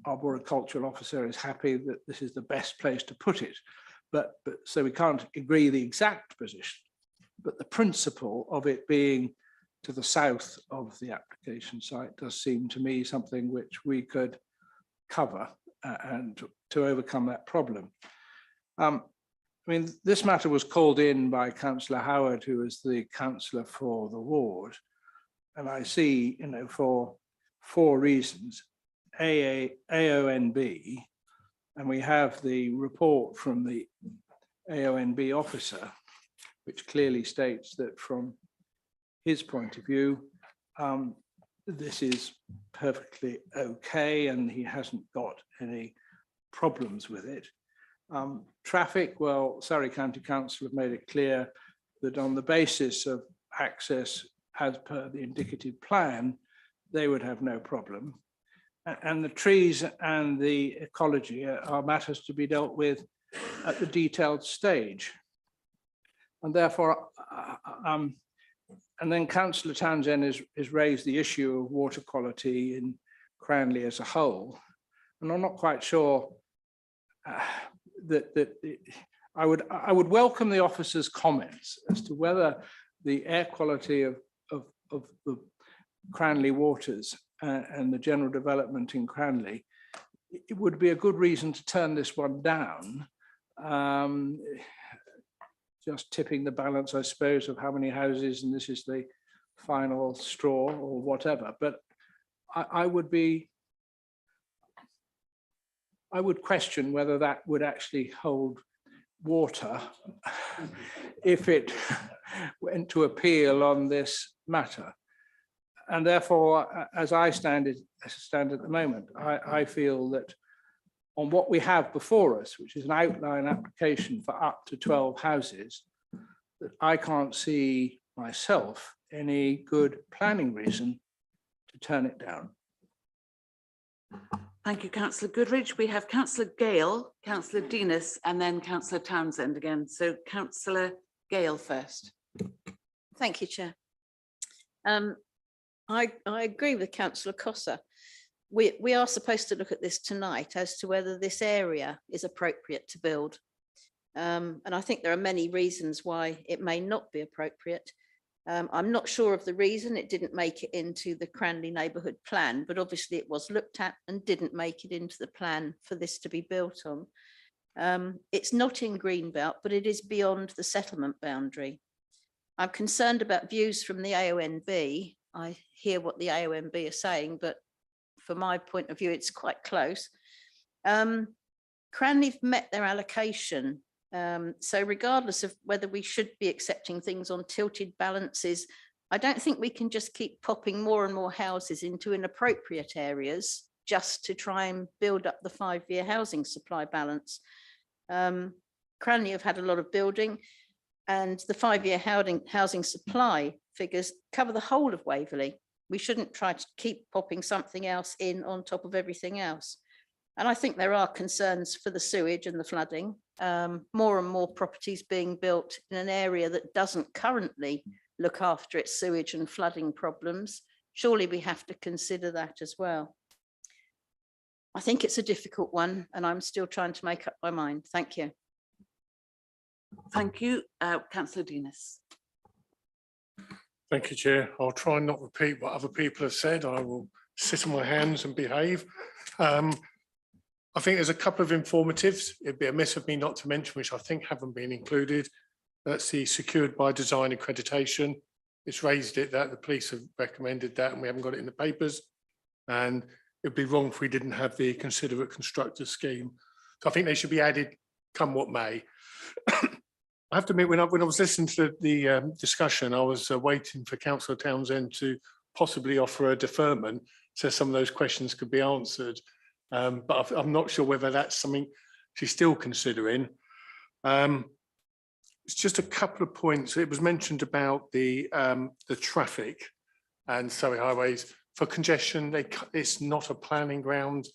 arboricultural officer is happy that this is the best place to put it. But so we can't agree the exact position, but the principle of it being to the south of the application site does seem to me something which we could cover and to overcome that problem. I mean, this matter was called in by Councillor Howard, who is the councillor for the ward. And I see, for 4 reasons, AONB, and we have the report from the AONB officer, which clearly states that from his point of view, this is perfectly okay and he hasn't got any problems with it. Traffic, well, Surrey County Council have made it clear that on the basis of access as per the indicative plan, they would have no problem. And the trees and the ecology are matters to be dealt with at the detailed stage. And therefore, and then Councillor Townsend has raised the issue of water quality in Cranley as a whole. And I'm not quite sure that I would welcome the officer's comments as to whether the air quality of the Cranley waters and the general development in Cranley, it would be a good reason to turn this one down. Just tipping the balance, I suppose, of how many houses, and this is the final straw or whatever. But I would question whether that would actually hold water if it went to appeal on this matter. And therefore, as I stand at the moment, I feel that on what we have before us, which is an outline application for up to 12 houses, that I can't see myself any good planning reason to turn it down. Thank you, Councillor Goodridge. We have Councillor Gale, Councillor Denis, and then Councillor Townsend again. So Councillor Gale first. Thank you, Chair. I agree with Councillor Cossa. We are supposed to look at this tonight as to whether this area is appropriate to build. And I think there are many reasons why it may not be appropriate. I'm not sure of the reason it didn't make it into the Cranley neighbourhood plan, but obviously it was looked at and didn't make it into the plan for this to be built on. It's not in Greenbelt, but it is beyond the settlement boundary. I'm concerned about views from the AONB. I hear what the AONB are saying, but from my point of view, it's quite close. Cranley've met their allocation. So regardless of whether we should be accepting things on tilted balances, I don't think we can just keep popping more and more houses into inappropriate areas just to try and build up the 5-year housing supply balance. Cranley have had a lot of building, and the 5-year housing supply figures cover the whole of Waverley. We shouldn't try to keep popping something else in on top of everything else. And I think there are concerns for the sewage and the flooding. More and more properties being built in an area that doesn't currently look after its sewage and flooding problems. Surely we have to consider that as well. I think it's a difficult one and I'm still trying to make up my mind. Thank you. Thank you, Councillor Denis. Thank you, Chair. I'll try and not repeat what other people have said. I will sit on my hands and behave. I think there's a couple of informatives. It'd be amiss of me not to mention, which I think haven't been included. That's the secured by design accreditation. It's raised it that the police have recommended that and we haven't got it in the papers. And it'd be wrong if we didn't have the considerate constructor scheme. So I think they should be added come what may. I have to admit, when I was listening to the discussion, I was waiting for Councillor Townsend to possibly offer a deferment so some of those questions could be answered. But I'm not sure whether that's something she's still considering. It's just a couple of points. It was mentioned about the traffic and Surrey highways. For congestion, it's not a planning ground.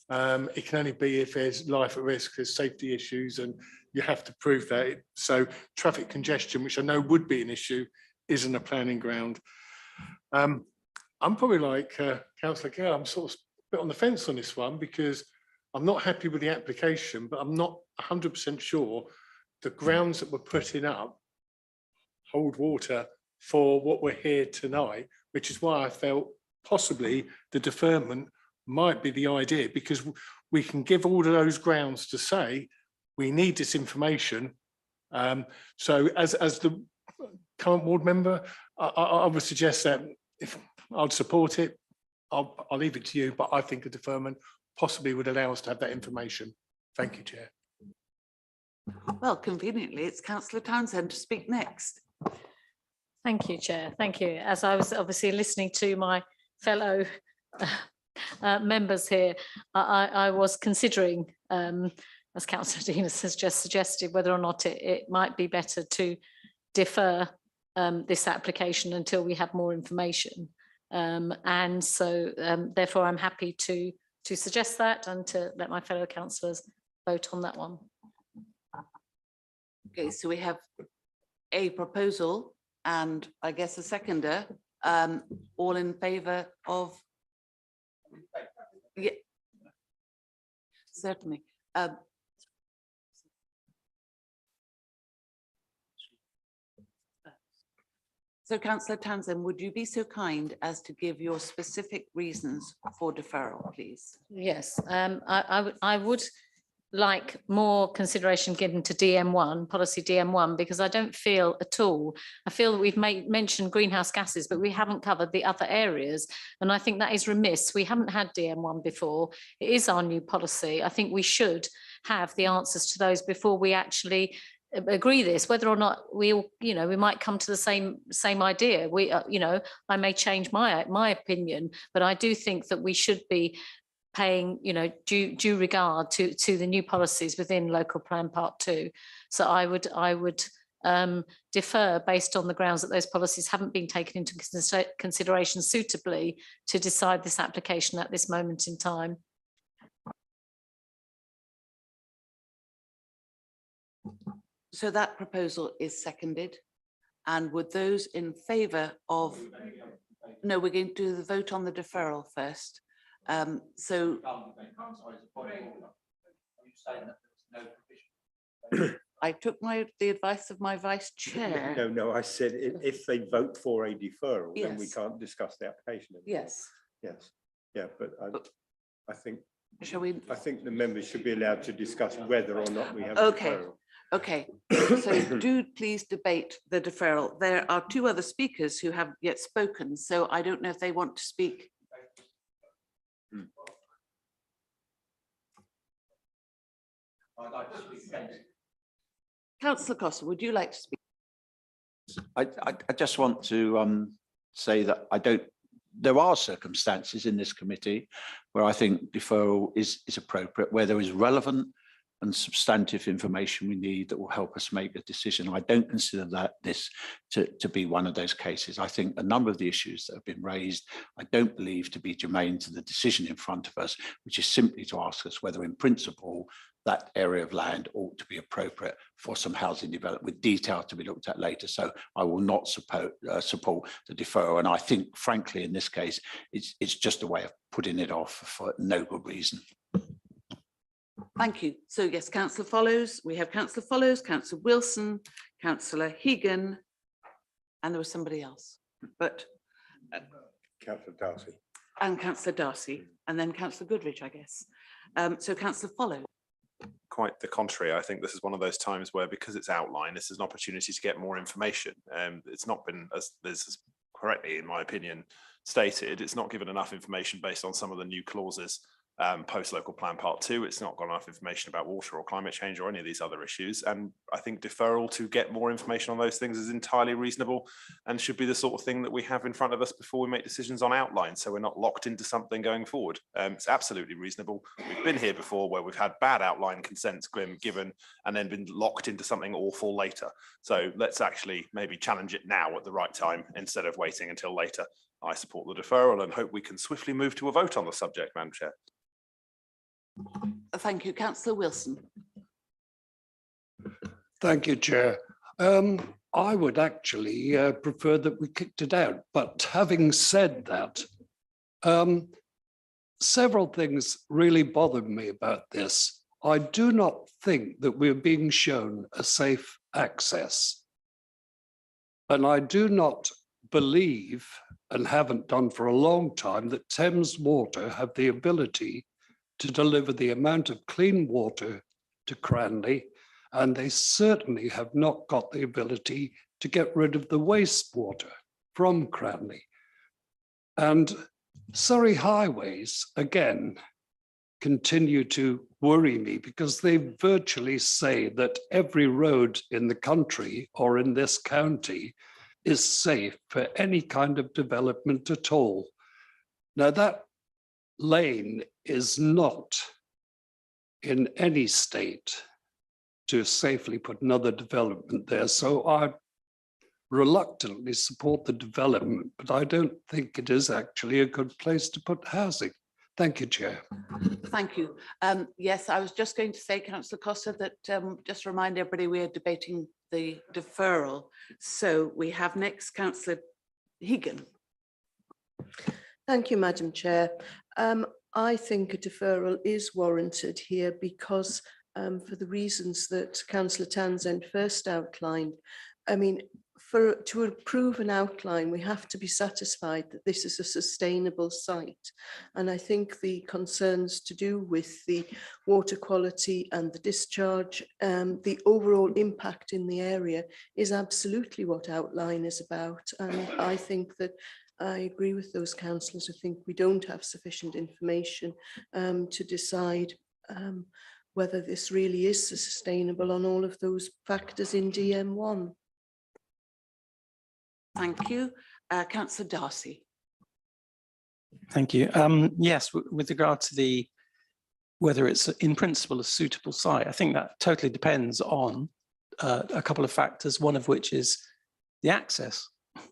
It can only be if there's life at risk, there's safety issues, and you have to prove that. So traffic congestion, which I know would be an issue, isn't a planning ground. I'm probably like Councillor Gale, I'm sort of a bit on the fence on this one because I'm not happy with the application, but I'm not 100% sure the grounds that we're putting up hold water for what we're here tonight, which is why I felt possibly the deferment might be the idea, because we can give all of those grounds to say we need this information. So as the current ward member, I would suggest that if I'd support it, I'll leave it to you, but I think a deferment possibly would allow us to have that information. Thank you, Chair. Well, conveniently, it's Councillor Townsend to speak next. Thank you, Chair. Thank you. As I was obviously listening to my fellow members here, I was considering, as Councillor Denis has just suggested, whether or not it might be better to defer this application until we have more information. And so therefore I'm happy to suggest that and to let my fellow councillors vote on that one. Okay, so we have a proposal and I guess a seconder, all in favour of? Yeah, certainly. So Councillor Townsend, would you be so kind as to give your specific reasons for deferral, please? Yes, I would like more consideration given to DM1, policy DM1, because I don't feel at all, I feel that we've mentioned greenhouse gases, but we haven't covered the other areas. And I think that is remiss. We haven't had DM1 before. It is our new policy. I think we should have the answers to those before we actually agree this, whether or not we might come to the same idea. I may change my opinion, but I do think that we should be paying due regard to the new policies within local plan part 2. So I would defer based on the grounds that those policies haven't been taken into consideration suitably to decide this application at this moment in time. So that proposal is seconded. And would those in favour of, no, we're going to do the vote on the deferral first. So I took the advice of my vice chair. No, I said if they vote for a deferral, then we Yes. can't discuss the application. Yes. Yes, yeah, but I think Shall we? I think the members should be allowed to discuss whether or not we have a Okay. deferral. Okay, so do please debate the deferral. There are 2 other speakers who haven't yet spoken, so I don't know if they want to speak. Councillor Costa, would you like to speak? I just want to say that there are circumstances in this committee where I think deferral is appropriate, where there is relevant and substantive information we need that will help us make a decision. I don't consider this to be one of those cases. I think a number of the issues that have been raised, I don't believe to be germane to the decision in front of us, which is simply to ask us whether in principle that area of land ought to be appropriate for some housing development, with detail to be looked at later. So I will not support the deferral. And I think, frankly, in this case, it's just a way of putting it off for no good reason. Thank you. So yes, Councillor Follows. We have Councillor Follows, Councillor Wilson, Councillor Hegan, and there was somebody else, but Councillor Darcy. and Councillor Darcy, and then Councillor Goodrich, I guess. So Councillor Follows. Quite the contrary. I think this is one of those times where, because it's outlined, this is an opportunity to get more information. It's not been, as this is correctly, in my opinion, stated, it's not given enough information based on some of the new clauses post local plan part 2. It's not got enough information about water or climate change or any of these other issues. And I think deferral to get more information on those things is entirely reasonable and should be the sort of thing that we have in front of us before we make decisions on outline. So we're not locked into something going forward. It's absolutely reasonable. We've been here before where we've had bad outline consents given and then been locked into something awful later. So let's actually maybe challenge it now at the right time instead of waiting until later. I support the deferral and hope we can swiftly move to a vote on the subject, Madam Chair. Thank you, Councillor Wilson. Thank you, Chair. I would actually prefer that we kicked it out, but having said that, several things really bothered me about this. I do not think that we're being shown a safe access. And I do not believe, and haven't done for a long time, that Thames Water have the ability to deliver the amount of clean water to Cranley, and they certainly have not got the ability to get rid of the wastewater from Cranley. And Surrey Highways, again, continue to worry me because they virtually say that every road in the country or in this county is safe for any kind of development at all. Now that lane is not in any state to safely put another development there. So I reluctantly support the development, but I don't think it is actually a good place to put housing. Thank you, Chair. Thank you. Yes, I was just going to say, Councillor Costa, that just remind everybody we are debating the deferral. So we have next Councillor Hegan. Thank you, Madam Chair. I think a deferral is warranted here because for the reasons that Councillor Townsend first outlined. I mean, to approve an outline, we have to be satisfied that this is a sustainable site. And I think the concerns to do with the water quality and the discharge, the overall impact in the area is absolutely what outline is about. And I think that I agree with those councillors who think we don't have sufficient information to decide whether this really is sustainable on all of those factors in DM1. Thank you. Councillor Darcy. Thank you. Yes, with regard to whether it's in principle a suitable site, I think that totally depends on a couple of factors, one of which is the access.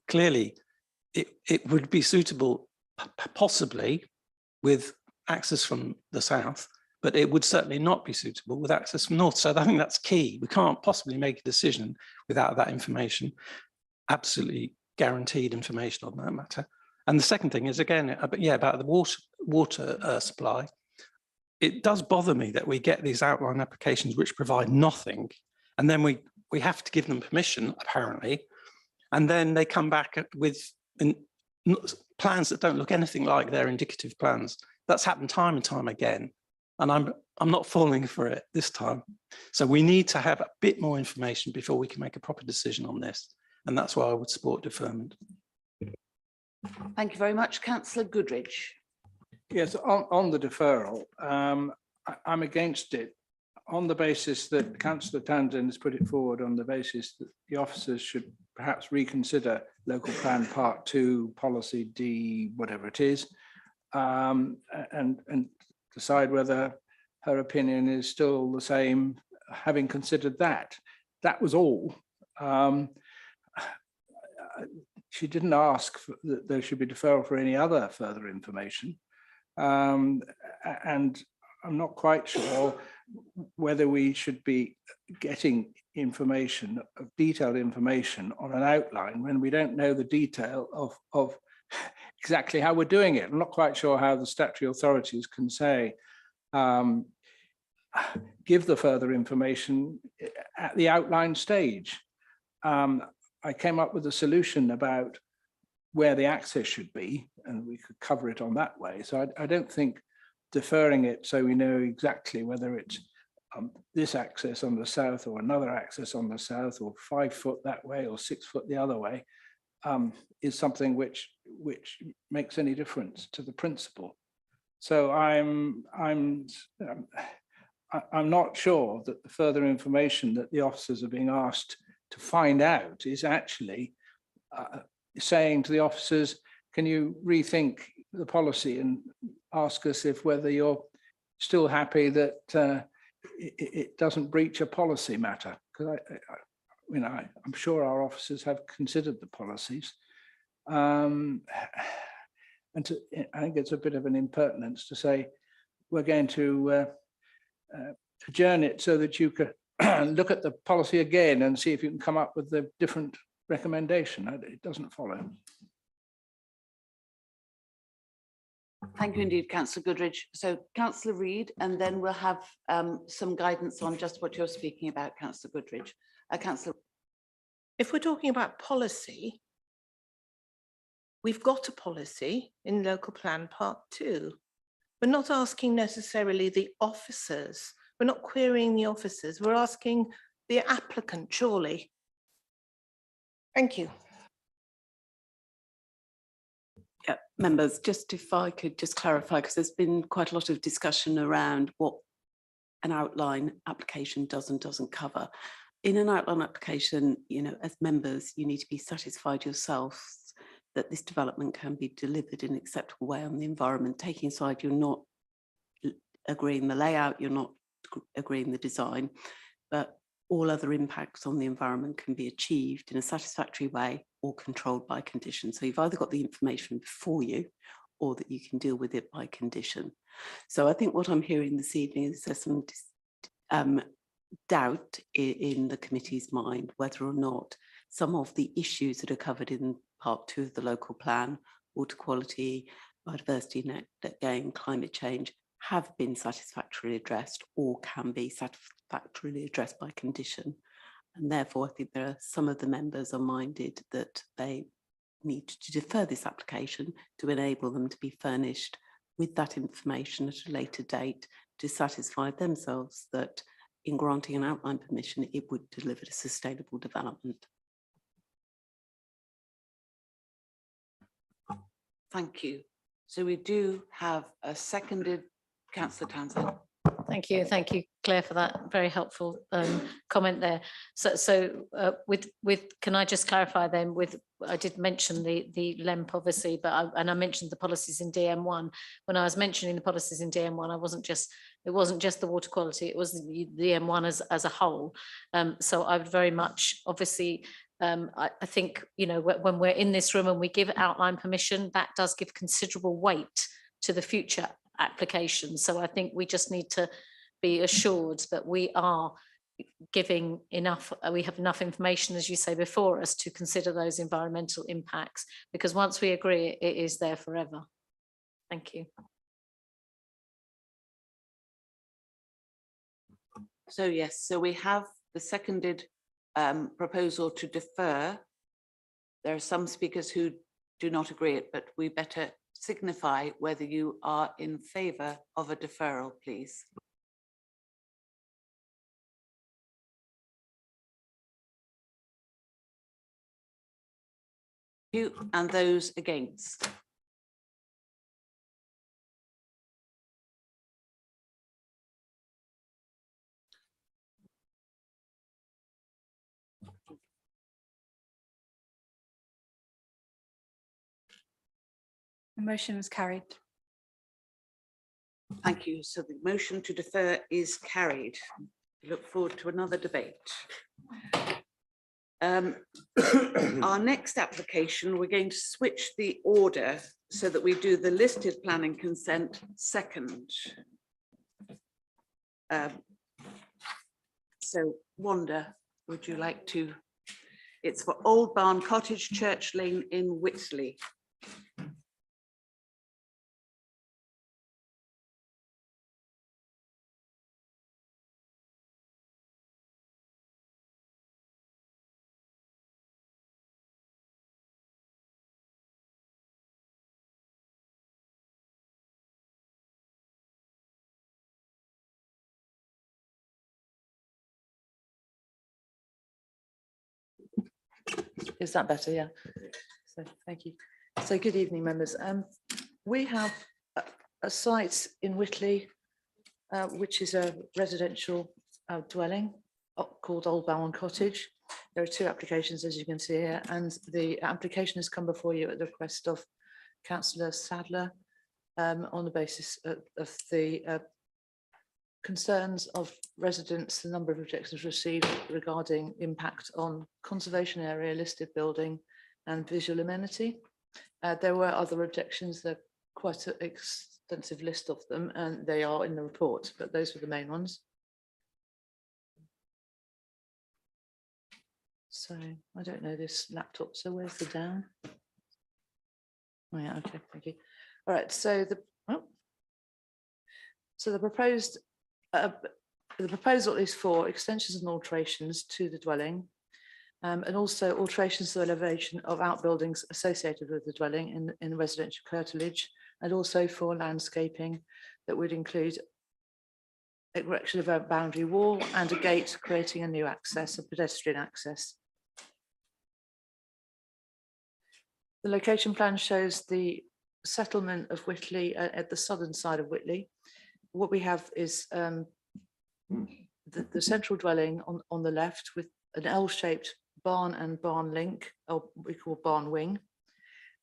Clearly, it would be suitable possibly with access from the south, but it would certainly not be suitable with access from north. So I think that's key. We can't possibly make a decision without that information, absolutely guaranteed information on that matter. And the second thing is, again, about the water supply. It does bother me that we get these outline applications which provide nothing, and then we have to give them permission, apparently, and then they come back with plans that don't look anything like their indicative plans. That's happened time and time again, and I'm not falling for it this time. So we need to have a bit more information before we can make a proper decision on this, and that's why I would support deferment. Thank you very much. Councillor Goodrich. Yes, on the deferral, I'm against it on the basis that Councillor Townsend has put it forward on the basis that the officers should perhaps reconsider local plan part 2 policy D, whatever it is, and decide whether her opinion is still the same, having considered that. That was all. She didn't ask that there should be deferral for any other further information. And I'm not quite sure whether we should be getting information, detailed information on an outline when we don't know the detail of exactly how we're doing it. I'm not quite sure how the statutory authorities can say, give the further information at the outline stage. I came up with a solution about where the access should be, and we could cover it on that way. So I don't think deferring it so we know exactly whether it's this access on the south or another access on the south, or 5 foot that way or 6 foot the other way, is something which makes any difference to the principle. So I'm not sure that the further information that the officers are being asked to find out is actually saying to the officers, can you rethink the policy and ask us if whether you're still happy that it doesn't breach a policy matter? Because I'm sure our officers have considered the policies. And I think it's a bit of an impertinence to say we're going to adjourn it so that you could look at the policy again and see if you can come up with a different recommendation. It doesn't follow. Thank you indeed, Councillor Goodridge. So Councillor Reid, and then we'll have some guidance on just what you're speaking about, Councillor Goodridge. Councillor. If we're talking about policy, we've got a policy in Local Plan Part 2. We're not asking necessarily the officers. We're not querying the officers. We're asking the applicant, surely. Thank you. Yeah, members, just if I could just clarify, because there's been quite a lot of discussion around what an outline application does and doesn't cover. In an outline application, as members, you need to be satisfied yourselves that this development can be delivered in an acceptable way on the environment, taking aside you're not agreeing the layout, you're not agreeing the design, but all other impacts on the environment can be achieved in a satisfactory way or controlled by condition. So you've either got the information before you or that you can deal with it by condition. So I think what I'm hearing this evening is there's some doubt in the committee's mind whether or not some of the issues that are covered in Part 2 of the local plan, water quality, biodiversity net gain, climate change, have been satisfactorily addressed or can be satisfactorily addressed by condition. And therefore, I think there are some of the members are minded that they need to defer this application to enable them to be furnished with that information at a later date to satisfy themselves that in granting an outline permission, it would deliver a sustainable development. Thank you. So we do have a seconded. Councillor Townsend. Thank you, Claire, for that very helpful comment there. So can I just clarify then? I did mention the LEMP obviously, but I mentioned the policies in DM1. When I was mentioning the policies in DM1, it wasn't just the water quality; it was the DM1 as a whole. So I would very much obviously. I think when we're in this room and we give outline permission, that does give considerable weight to the future application. So I think we just need to be assured that we are giving enough, we have enough information, as you say, before us to consider those environmental impacts, because once we agree, it is there forever. Thank you. So yes, so we have the seconded proposal to defer. There are some speakers who do not agree it, but we better signify whether you are in favour of a deferral, please. You and those against. The motion was carried. Thank you. So the motion to defer is carried. We look forward to another debate. Our next application, we're going to switch the order so that we do the listed planning consent second. So Wanda, would you like to? It's for Old Barn Cottage, Church Lane in Whitley. Is that better? Yeah. So thank you. So good evening, members. We have a site in Whitley, which is a residential dwelling called Old Bowen Cottage. There are two applications, as you can see here, and the application has come before you at the request of Councillor Sadler on the basis of the concerns of residents, the number of objections received regarding impact on conservation area, listed building and visual amenity. There were other objections, there are quite an extensive list of them, and they are in the report, but those were the main ones. So I don't know this laptop, so where's the down? Oh yeah, okay, thank you. All right, so the proposal is for extensions and alterations to the dwelling, and also alterations to the elevation of outbuildings associated with the dwelling in the residential curtilage, and also for landscaping that would include erection of a boundary wall and a gate, creating a new access, a pedestrian access. The location plan shows the settlement of Whitley at the southern side of Whitley. What we have is the central dwelling on the left with an L-shaped barn and barn link, or we call barn wing.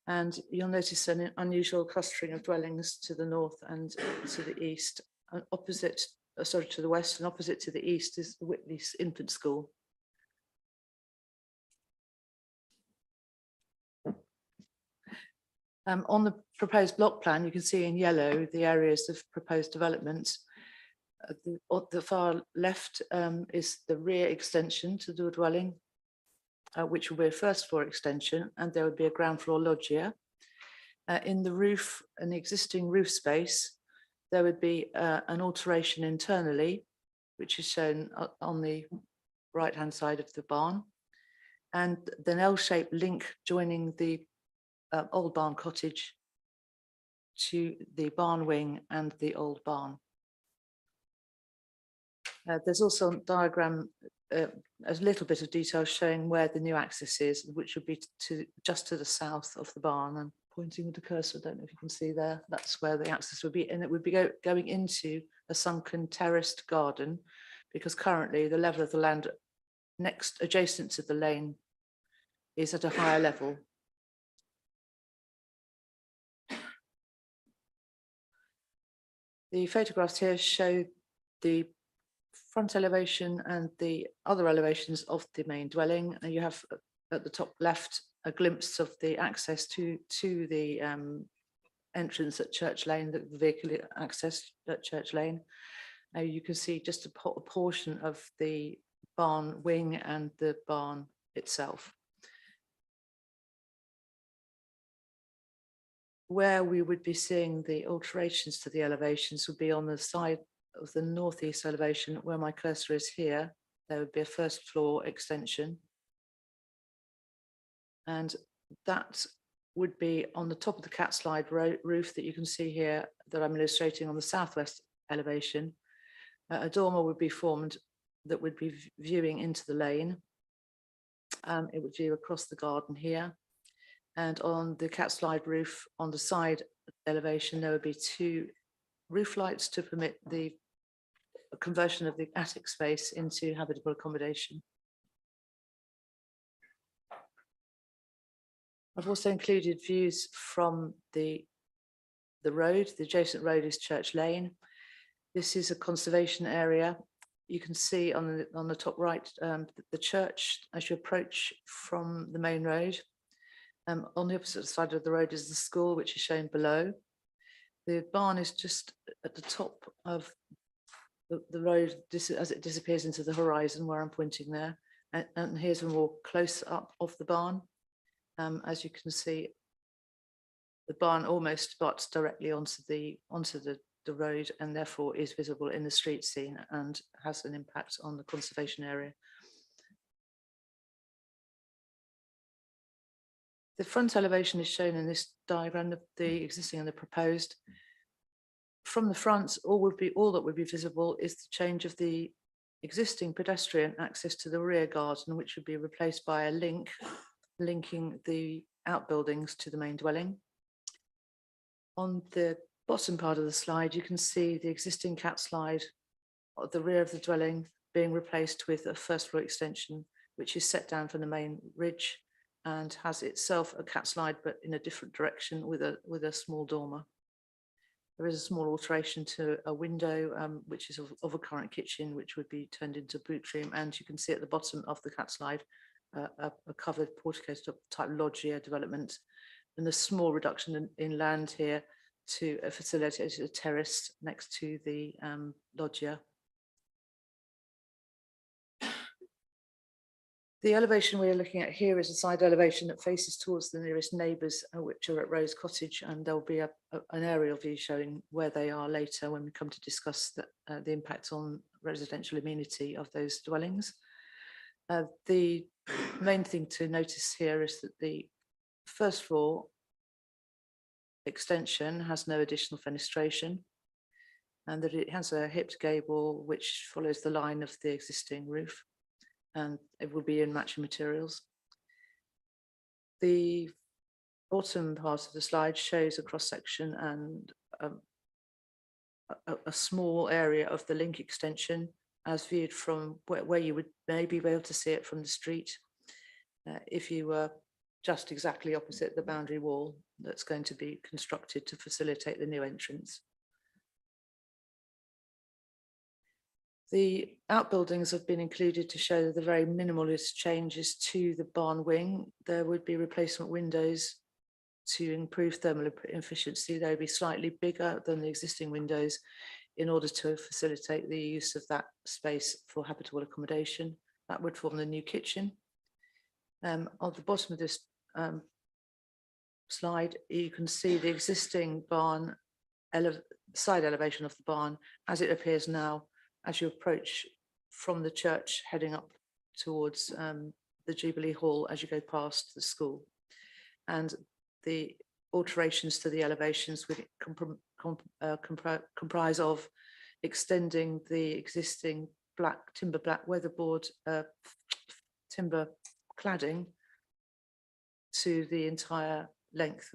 And you'll notice an unusual clustering of dwellings to the north and to the east. And opposite, sorry, to the west and opposite to the east is the Whitley Infant School. On the proposed block plan, you can see in yellow the areas of proposed development. The far left is the rear extension to the dwelling, which will be a first floor extension, and there would be a ground floor loggia. In the roof, an existing roof space, there would be an alteration internally, which is shown on the right-hand side of the barn, and then L-shaped link joining the Old Barn Cottage to the barn wing and the old barn. There's also a diagram, a little bit of detail showing where the new access is, which would be just to the south of the barn. And pointing with the cursor, I don't know if you can see there, that's where the access would be. And it would be going into a sunken terraced garden, because currently the level of the land next adjacent to the lane is at a higher level. The photographs here show the front elevation and the other elevations of the main dwelling. And you have at the top left a glimpse of the access to the entrance at Church Lane, the vehicle access at Church Lane. You can see just a portion of the barn wing and the barn itself. Where we would be seeing the alterations to the elevations would be on the side of the northeast elevation, where my cursor is here. There would be a first floor extension. And that would be on the top of the cat slide roof that you can see here that I'm illustrating on the southwest elevation. A dormer would be formed that would be viewing into the lane. It would view across the garden here. And on the cat slide roof on the side elevation, there would be two roof lights to permit the conversion of the attic space into habitable accommodation. I've also included views from the the road. The adjacent road is Church Lane. This is a conservation area. You can see on the top right, the church as you approach from the main road. On the opposite side of the road is the school, which is shown below. The barn is just at the top of the road as it disappears into the horizon where I'm pointing there. And here's a more close up of the barn. As you can see, the barn almost butts directly onto the road and therefore is visible in the street scene and has an impact on the conservation area. The front elevation is shown in this diagram of the existing and the proposed. From the front, all that would be visible is the change of the existing pedestrian access to the rear garden, which would be replaced by a link linking the outbuildings to the main dwelling. On the bottom part of the slide, you can see the existing cat slide at the rear of the dwelling being replaced with a first floor extension, which is set down from the main ridge and has itself a cat slide, but in a different direction with a small dormer. There is a small alteration to a window, which is of a current kitchen, which would be turned into boot room. And you can see at the bottom of the cat slide, a covered portico type loggia development, and a small reduction in land here to facilitate a terrace next to the loggia. The elevation we're looking at here is a side elevation that faces towards the nearest neighbours, which are at Rose Cottage, and there'll be an aerial view showing where they are later when we come to discuss the impact on residential amenity of those dwellings. The main thing to notice here is that the first floor extension has no additional fenestration, and that it has a hipped gable which follows the line of the existing roof, and it will be in matching materials. The bottom part of the slide shows a cross section and a small area of the link extension as viewed from where you would maybe be able to see it from the street if you were just exactly opposite the boundary wall that's going to be constructed to facilitate the new entrance. The outbuildings have been included to show the very minimalist changes to the barn wing. There would be replacement windows to improve thermal efficiency. They would be slightly bigger than the existing windows in order to facilitate the use of that space for habitable accommodation. That would form the new kitchen. On the bottom of this slide, you can see the existing barn, side elevation of the barn as it appears now, as you approach from the church heading up towards the Jubilee Hall as you go past the school. And the alterations to the elevations would comprise of extending the existing timber black weatherboard timber cladding to the entire length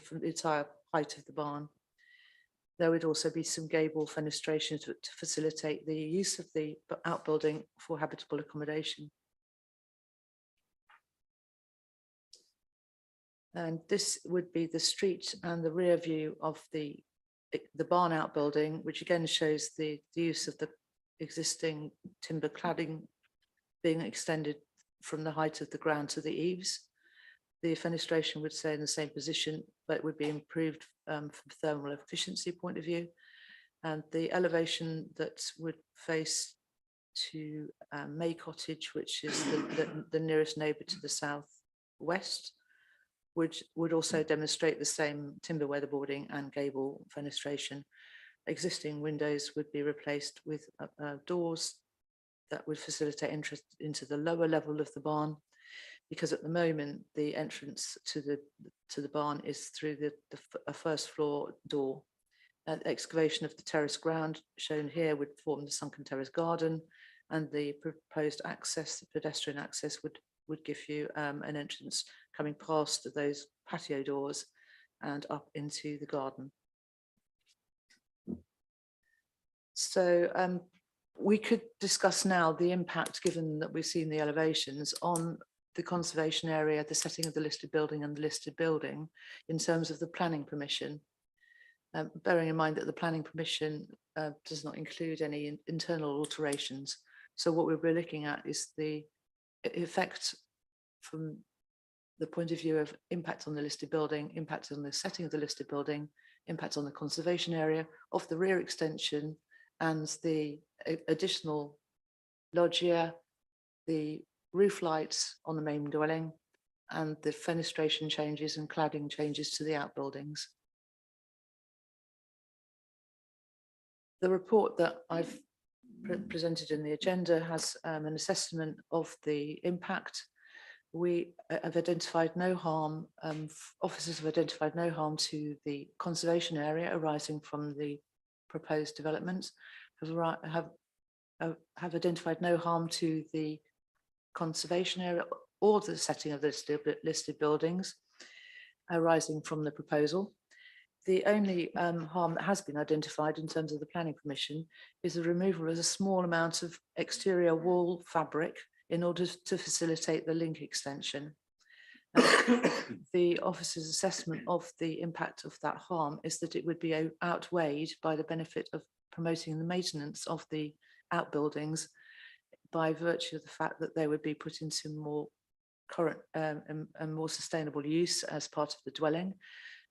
from the entire height of the barn. There would also be some gable fenestration to facilitate the use of the outbuilding for habitable accommodation. And this would be the street and the rear view of the barn outbuilding, which again shows the use of the existing timber cladding being extended from the height of the ground to the eaves. The fenestration would stay in the same position, but it would be improved from thermal efficiency point of view. And the elevation that would face to May Cottage, which is the nearest neighbour to the southwest, would also demonstrate the same timber weatherboarding and gable fenestration. Existing windows would be replaced with doors that would facilitate entrance into the lower level of the barn, because at the moment the entrance to the barn is through the first floor door. Excavation of the terrace ground shown here would form the sunken terrace garden, and the proposed access, the pedestrian access, would give you an entrance coming past those patio doors and up into the garden. So we could discuss now the impact, given that we've seen the elevations, on the conservation area, the setting of the listed building and the listed building in terms of the planning permission. bearing in mind that the planning permission does not include any internal alterations. So what we'll be looking at is the effect from the point of view of impact on the listed building, impact on the setting of the listed building, impact on the conservation area of the rear extension and the additional loggia, the roof lights on the main dwelling, and the fenestration changes and cladding changes to the outbuildings. The report that I've presented in the agenda has an assessment of the impact. We have identified no harm, officers have identified no harm to the conservation area arising from the proposed development, have identified no harm to the conservation area or the setting of the listed buildings arising from the proposal. The only harm that has been identified in terms of the planning permission is the removal of a small amount of exterior wall fabric in order to facilitate the link extension. The officer's assessment of the impact of that harm is that it would be outweighed by the benefit of promoting the maintenance of the outbuildings by virtue of the fact that they would be put into more current and more sustainable use as part of the dwelling.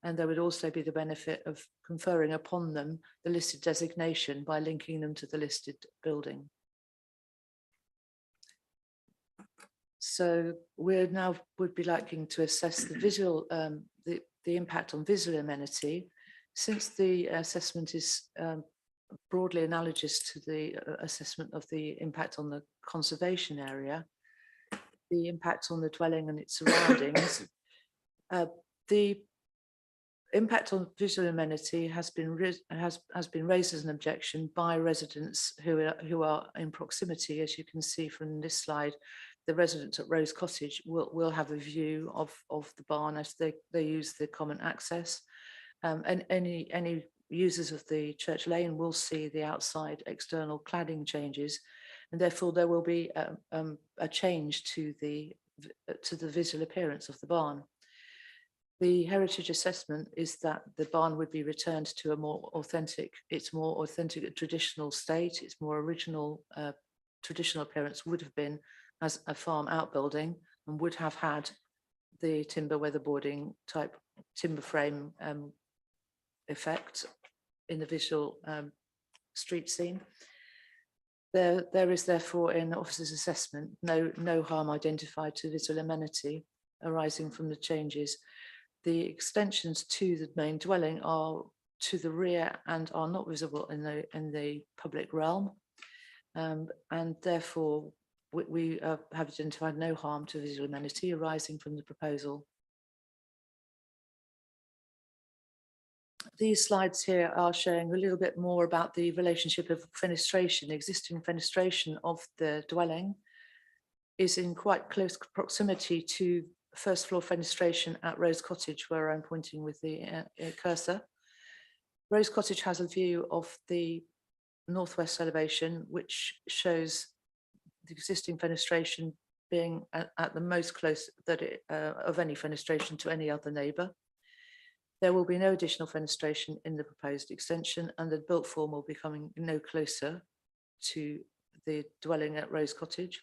And there would also be the benefit of conferring upon them the listed designation by linking them to the listed building. So we're now would be liking to assess the visual, the impact on visual amenity. Since the assessment is broadly analogous to the assessment of the impact on the conservation area, the impact on the dwelling and its surroundings, the impact on visual amenity has been raised as an objection by residents who are in proximity. As you can see from this slide, the residents at Rose Cottage will have a view of the barn as they use the common access, and any users of the Church Lane will see the outside external cladding changes, and therefore there will be a change to the visual appearance of the barn. The heritage assessment is that the barn would be returned to a more authentic, traditional state. Its more original traditional appearance would have been as a farm outbuilding and would have had the timber weatherboarding type timber frame effect in the visual street scene. There is therefore in the officer's assessment no harm identified to visual amenity arising from the changes. The extensions to the main dwelling are to the rear and are not visible in the public realm, and therefore we have identified no harm to visual amenity arising from the proposal. These slides here are showing a little bit more about the relationship of fenestration. Existing fenestration of the dwelling is in quite close proximity to first floor fenestration at Rose Cottage, where I'm pointing with the cursor. Rose Cottage has a view of the northwest elevation, which shows the existing fenestration being at the most close of any fenestration to any other neighbour. There will be no additional fenestration in the proposed extension, and the built form will be coming no closer to the dwelling at Rose Cottage.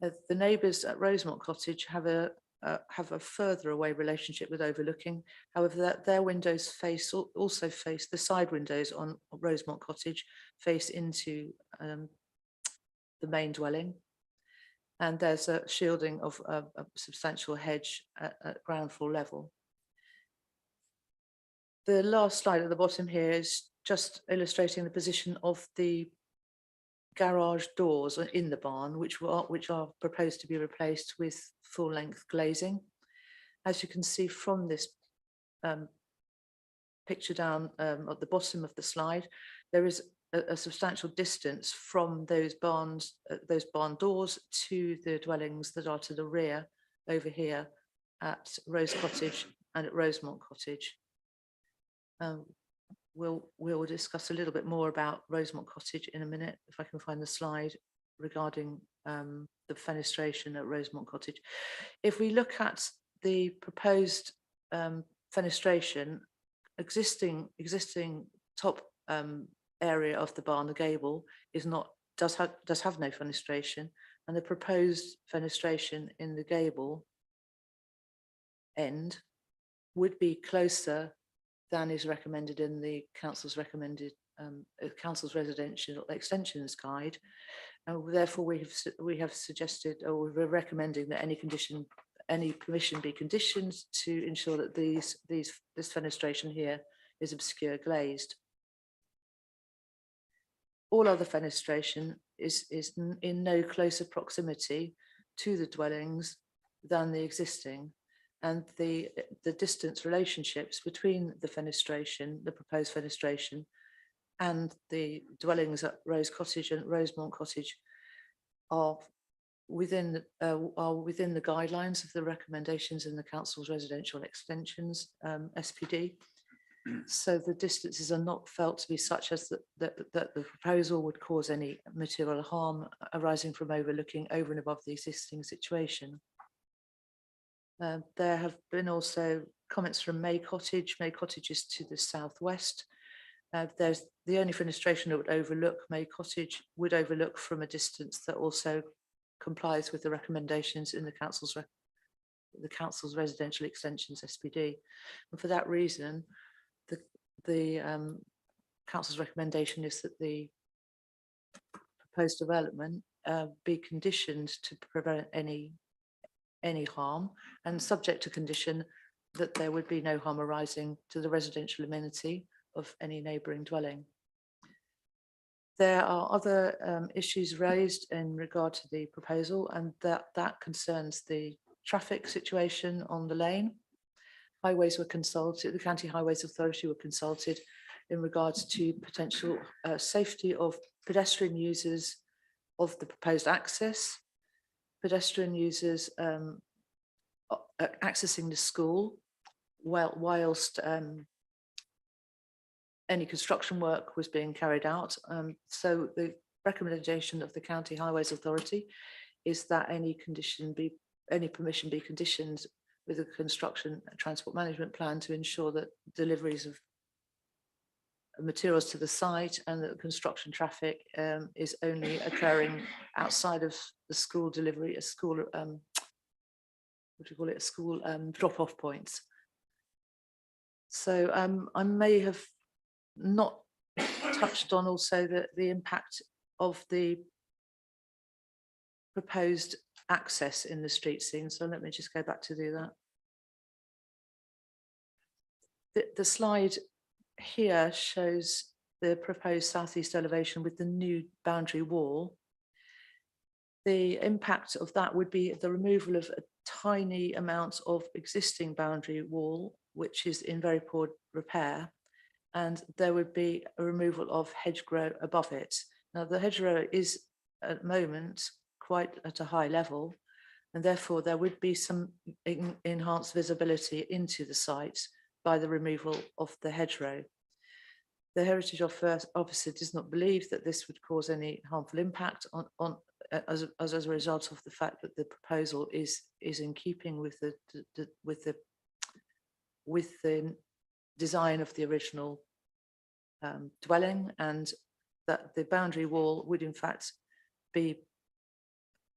The neighbours at Rosemont Cottage have a further away relationship with overlooking. However, their windows also face the side windows on Rosemont Cottage face into the main dwelling, and there's a shielding of a substantial hedge at ground floor level. The last slide at the bottom here is just illustrating the position of the garage doors in the barn, which are proposed to be replaced with full-length glazing. As you can see from this picture down at the bottom of the slide, there is a substantial distance from those barn doors to the dwellings that are to the rear over here at Rose Cottage and at Rosemont Cottage. We'll discuss a little bit more about Rosemont Cottage in a minute, if I can find the slide regarding the fenestration at Rosemont Cottage. If we look at the proposed fenestration existing top area of the barn, the gable, is not, does have no fenestration, and the proposed fenestration in the gable end would be closer than is recommended in the council's council's residential extensions guide. And therefore we have suggested, or we're recommending that any permission be conditioned to ensure that this fenestration here is obscure glazed. All other fenestration is in no closer proximity to the dwellings than the existing, and the distance relationships between the fenestration, the proposed fenestration, and the dwellings at Rose Cottage and Rosemont Cottage are within the guidelines of the recommendations in the council's residential extensions SPD. So the distances are not felt to be such as that the proposal would cause any material harm arising from overlooking over and above the existing situation. There have been also comments from May Cottage. May Cottage is to the southwest. There's the only fenestration that would overlook May Cottage would overlook from a distance that also complies with the recommendations in the council's residential extensions SPD. And for that reason, the council's recommendation is that the proposed development be conditioned to prevent any harm, and subject to condition that there would be no harm arising to the residential amenity of any neighbouring dwelling. There are other issues raised in regard to the proposal, and that concerns the traffic situation on the lane. Highways were consulted, the County Highways Authority were consulted in regards to potential safety of pedestrian users of the proposed access, pedestrian users accessing the school whilst any construction work was being carried out. So the recommendation of the County Highways Authority is that any permission be conditioned with a construction transport management plan to ensure that deliveries of materials to the site and that construction traffic is only occurring outside of the school delivery, a school, what do you call it, a school drop-off points. So I may have not touched on also the impact of the proposed access in the street scene. So let me just go back to do that. The slide here shows the proposed southeast elevation with the new boundary wall. The impact of that would be the removal of a tiny amount of existing boundary wall, which is in very poor repair, and there would be a removal of hedgerow above it. Now the hedgerow is at the moment quite at a high level, and therefore there would be some enhanced visibility into the site by the removal of the hedgerow. The Heritage Officer does not believe that this would cause any harmful impact as a result of the fact that the proposal is in keeping with the design of the original dwelling, and that the boundary wall would in fact be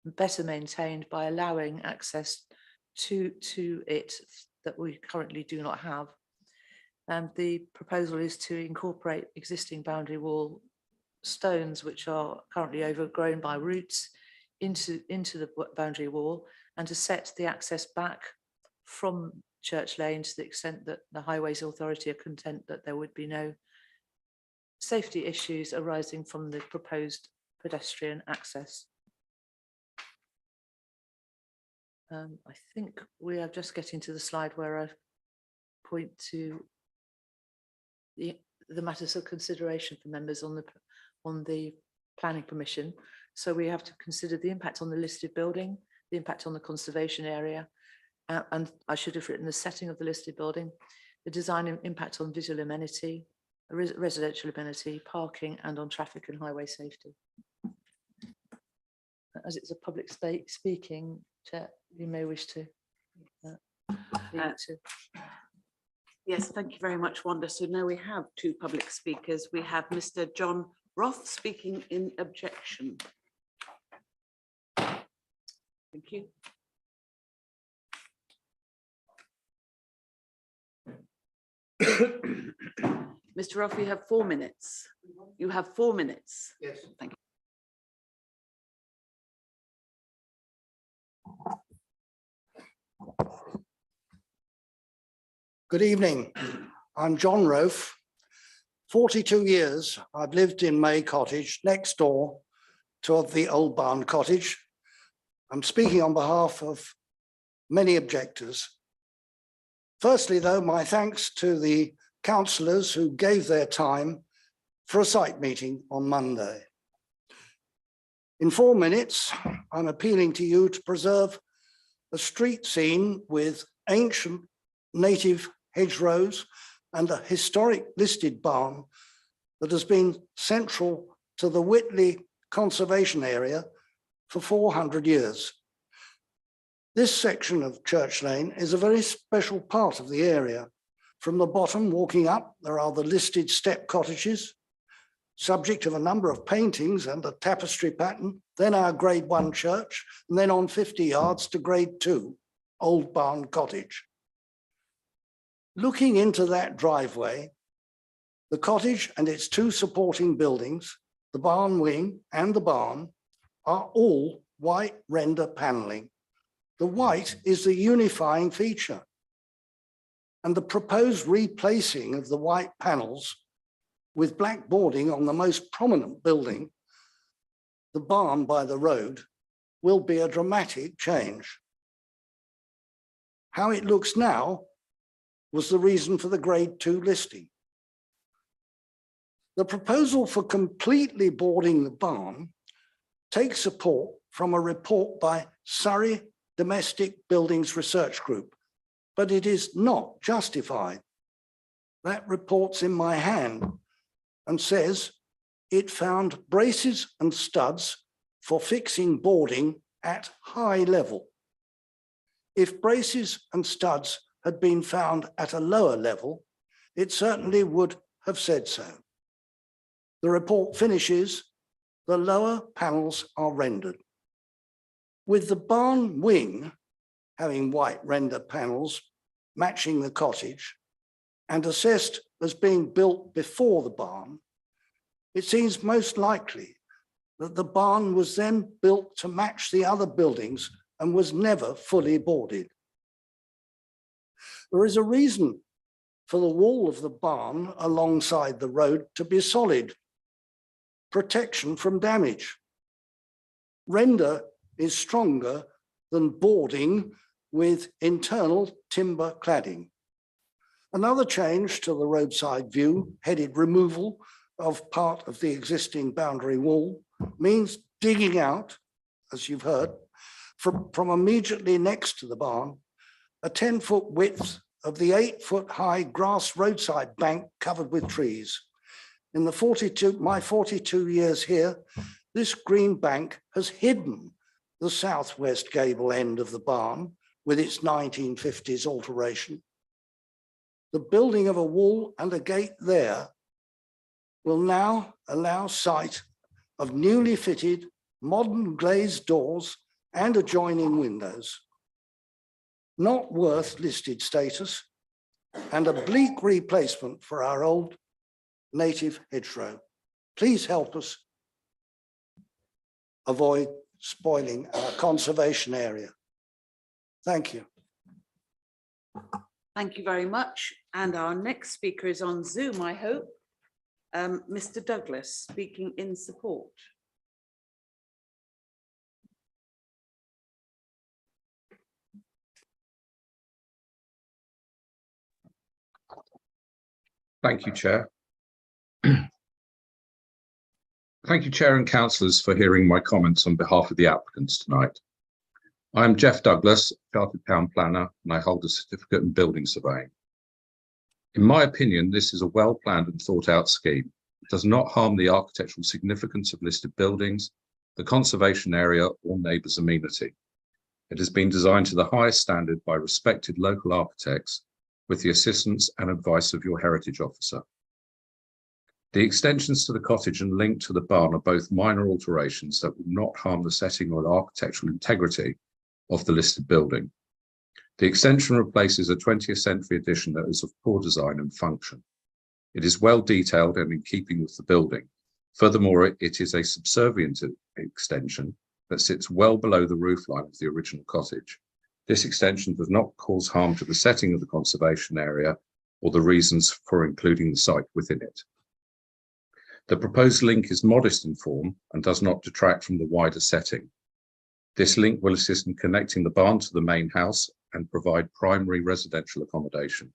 better maintained by allowing access to it that we currently do not have. And the proposal is to incorporate existing boundary wall stones which are currently overgrown by roots into the boundary wall, and to set the access back from Church Lane to the extent that the Highways Authority are content that there would be no safety issues arising from the proposed pedestrian access. I think we are just getting to the slide where I point to the matters of consideration for members on the planning permission. So we have to consider the impact on the listed building, the impact on the conservation area, and I should have written the setting of the listed building, the design and impact on visual amenity, residential amenity, parking, and on traffic and highway safety. As it's a public speaking, Chair, you may wish to. Yes, thank you very much, Wanda. So now we have two public speakers. We have Mr. John Roth speaking in objection. Thank you. Mr. Roth, you have 4 minutes. You have 4 minutes. Yes. Thank you. Good evening. I'm John Roth. 42 years I've lived in May Cottage next door to the Old Barn Cottage. I'm speaking on behalf of many objectors. Firstly, though, my thanks to the councillors who gave their time for a site meeting on Monday. In 4 minutes, I'm appealing to you to preserve a street scene with ancient native hedgerows and a historic listed barn that has been central to the Whitley conservation area for 400 years. This section of Church Lane is a very special part of the area. From the bottom, walking up, there are the listed step cottages, subject of a number of paintings and a tapestry pattern, then our Grade 1 church, and then on 50 yards to Grade 2, Old Barn Cottage. Looking into that driveway, the cottage and its two supporting buildings, the barn wing and the barn, are all white render paneling. The white is the unifying feature. And the proposed replacing of the white panels with black boarding on the most prominent building, the barn by the road, will be a dramatic change. How it looks now was the reason for the Grade 2 listing. The proposal for completely boarding the barn takes support from a report by Surrey Domestic Buildings Research Group, but it is not justified. That report's in my hand and says it found braces and studs for fixing boarding at high level. If braces and studs had been found at a lower level, it certainly would have said so. The report finishes, the lower panels are rendered. With the barn wing having white render panels matching the cottage and assessed as being built before the barn, it seems most likely that the barn was then built to match the other buildings and was never fully boarded. There is a reason for the wall of the barn alongside the road to be solid, protection from damage. Render is stronger than boarding with internal timber cladding. Another change to the roadside view, headed removal of part of the existing boundary wall, means digging out, as you've heard, from immediately next to the barn, a 10-foot width of the 8-foot high grass roadside bank covered with trees. In my 42 years here, this green bank has hidden the southwest gable end of the barn with its 1950s alteration. The building of a wall and a gate there will now allow sight of newly fitted modern glazed doors and adjoining windows. Not worth listed status and a bleak replacement for our old native hedgerow. Please help us avoid spoiling our conservation area. Thank you. Thank you very much. And our next speaker is on Zoom, I hope. Mr. Douglas speaking in support. Thank you, Chair. Thank you, Chair and councillors, for hearing my comments on behalf of the applicants tonight. I am Jeff Douglas, Chartered Town Planner, and I hold a certificate in building surveying. In my opinion, this is a well-planned and thought-out scheme. It does not harm the architectural significance of listed buildings, the conservation area, or neighbours' amenity. It has been designed to the highest standard by respected local architects with the assistance and advice of your heritage officer. The extensions to the cottage and link to the barn are both minor alterations that will not harm the setting or the architectural integrity of the listed building. The extension replaces a 20th century addition that is of poor design and function. It is well detailed and in keeping with the building. Furthermore, it is a subservient extension that sits well below the roofline of the original cottage. This extension does not cause harm to the setting of the conservation area or the reasons for including the site within it. The proposed link is modest in form and does not detract from the wider setting. This link will assist in connecting the barn to the main house and provide primary residential accommodation.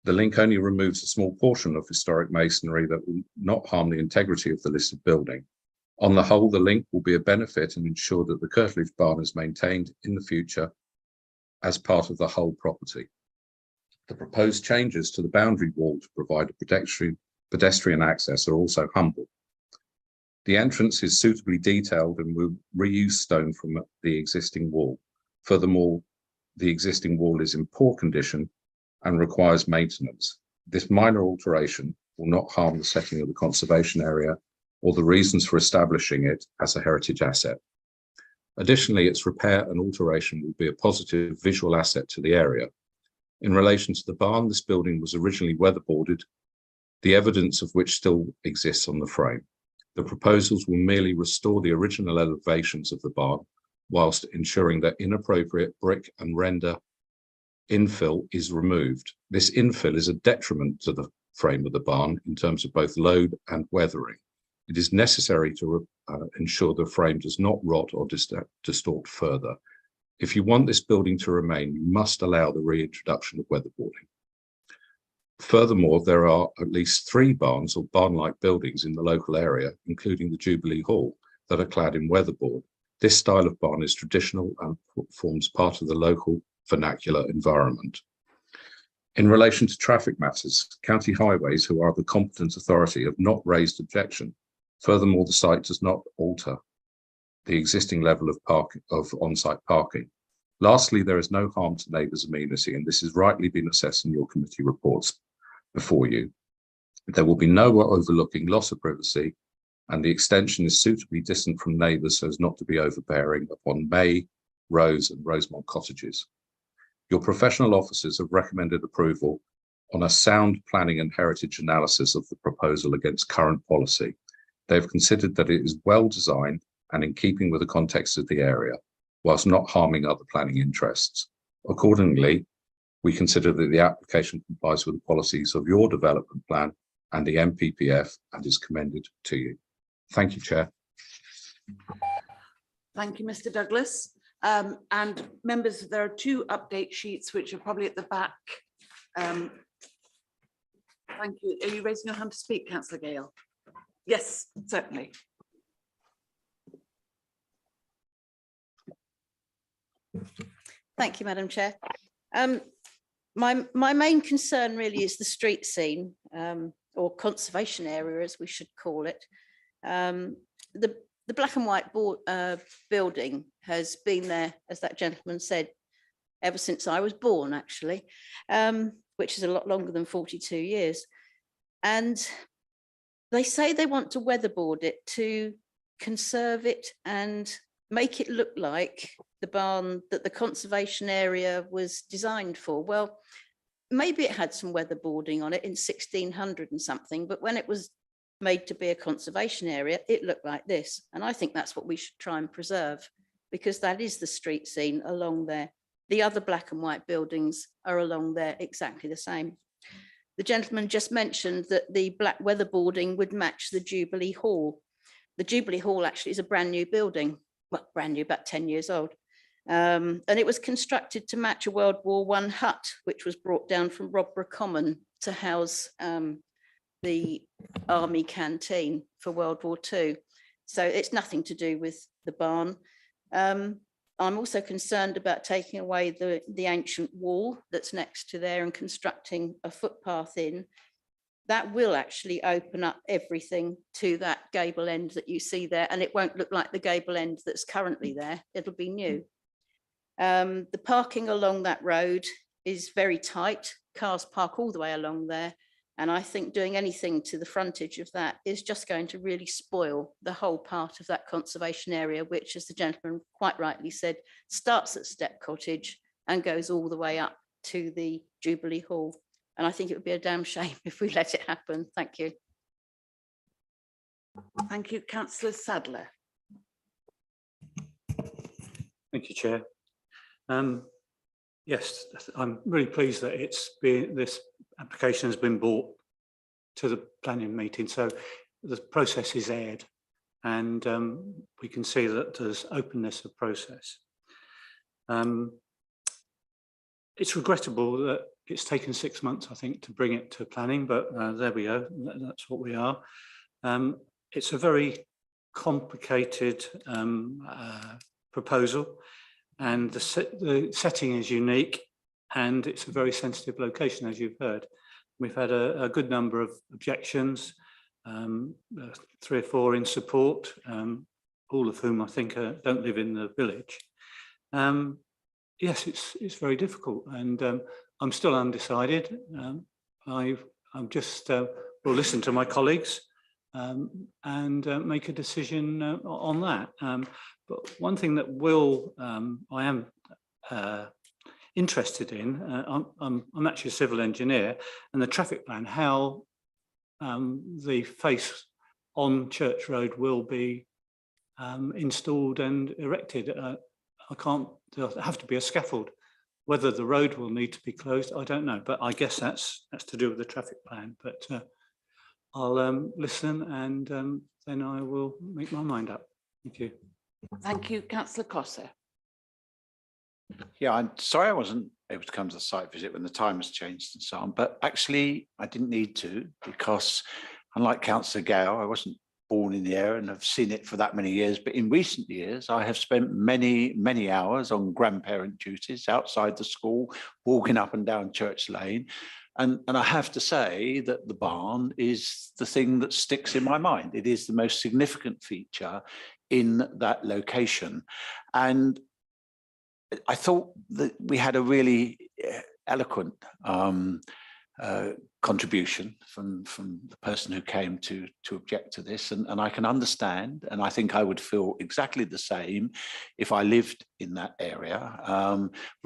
The link only removes a small portion of historic masonry that will not harm the integrity of the listed building. On the whole, the link will be a benefit and ensure that the curtilage barn is maintained in the future as part of the whole property. The proposed changes to the boundary wall to provide a pedestrian access are also humble. The entrance is suitably detailed and will reuse stone from the existing wall. Furthermore, the existing wall is in poor condition and requires maintenance. This minor alteration will not harm the setting of the conservation area or the reasons for establishing it as a heritage asset. Additionally, its repair and alteration will be a positive visual asset to the area. In relation to the barn, this building was originally weatherboarded, the evidence of which still exists on the frame. The proposals will merely restore the original elevations of the barn whilst ensuring that inappropriate brick and render infill is removed. This infill is a detriment to the frame of the barn in terms of both load and weathering. It is necessary to ensure the frame does not rot or distort further. If you want this building to remain, you must allow the reintroduction of weatherboarding. Furthermore, there are at least 3 barns or barn-like buildings in the local area, including the Jubilee Hall, that are clad in weatherboard. This style of barn is traditional and forms part of the local vernacular environment. In relation to traffic matters, County Highways, who are the competent authority, have not raised objection. Furthermore, the site does not alter the existing level of on-site parking. Lastly, there is no harm to neighbours' amenity, and this has rightly been assessed in your committee reports before you. There will be no overlooking loss of privacy, and the extension is suitably distant from neighbours so as not to be overbearing upon May, Rose and Rosemont cottages. Your professional officers have recommended approval on a sound planning and heritage analysis of the proposal against current policy. They have considered that it is well designed and in keeping with the context of the area, whilst not harming other planning interests. Accordingly, we consider that the application complies with the policies of your development plan and the MPPF and is commended to you. Thank you, Chair. Thank you, Mr. Douglas. And members, there are 2 update sheets which are probably at the back. Thank you. Are you raising your hand to speak, Councillor Gale? Yes, certainly. Thank you, Madam Chair. My main concern really is the street scene, or conservation area, as we should call it. The black and white building has been there, as that gentleman said, ever since I was born, actually, which is a lot longer than 42 years. And they say they want to weatherboard it to conserve it and make it look like the barn that the conservation area was designed for. Well, maybe it had some weatherboarding on it in 1600 and something, but when it was made to be a conservation area, it looked like this. And I think that's what we should try and preserve, because that is the street scene along there. The other black and white buildings are along there exactly the same. The gentleman just mentioned that the black weatherboarding would match the Jubilee Hall. The Jubilee Hall actually is a brand new building, well, brand new, about 10 years old. And it was constructed to match a World War I hut, which was brought down from Rogborough Common to house the army canteen for World War II. So it's nothing to do with the barn. I'm also concerned about taking away the ancient wall that's next to there and constructing a footpath in. That will actually open up everything to that gable end that you see there, and it won't look like the gable end that's currently there. It'll be new. The parking along that road is very tight. Cars park all the way along there. And I think doing anything to the frontage of that is just going to really spoil the whole part of that conservation area, which, as the gentleman quite rightly said, starts at Step Cottage and goes all the way up to the Jubilee Hall. And I think it would be a damn shame if we let it happen. Thank you. Thank you, Councillor Sadler. Thank you, Chair. Yes, I'm really pleased that this application has been brought to the planning meeting. So the process is aired, and we can see that there's openness of process. It's regrettable that it's taken 6 months, I think, to bring it to planning, but there we go. That's what we are. It's a very complicated proposal, and the setting is unique, and it's a very sensitive location, as you've heard. We've had a good number of objections, 3 or 4 in support, all of whom I think don't live in the village. Yes, it's very difficult, and I'm still undecided. I'm just will listen to my colleagues and make a decision on that. But one thing that I am interested in, I'm actually a civil engineer, and the traffic plan, how the face on Church Road will be installed and erected. There'll have to be a scaffold. Whether the road will need to be closed, I don't know, but I guess that's to do with the traffic plan. But I'll listen, and then I will make my mind up. Thank you. Thank you, Councillor Cossa. Yeah, I'm sorry I wasn't able to come to the site visit when the time has changed and so on, but actually I didn't need to, because unlike Councillor Gale, I wasn't born in the area and have seen it for that many years. But in recent years, I have spent many hours on grandparent duties outside the school, walking up and down Church Lane. And I have to say that the barn is the thing that sticks in my mind. It is the most significant feature in that location. And I thought that we had a really eloquent contribution from the person who came to object to this, and I can understand, and I think I would feel exactly the same if I lived in that area,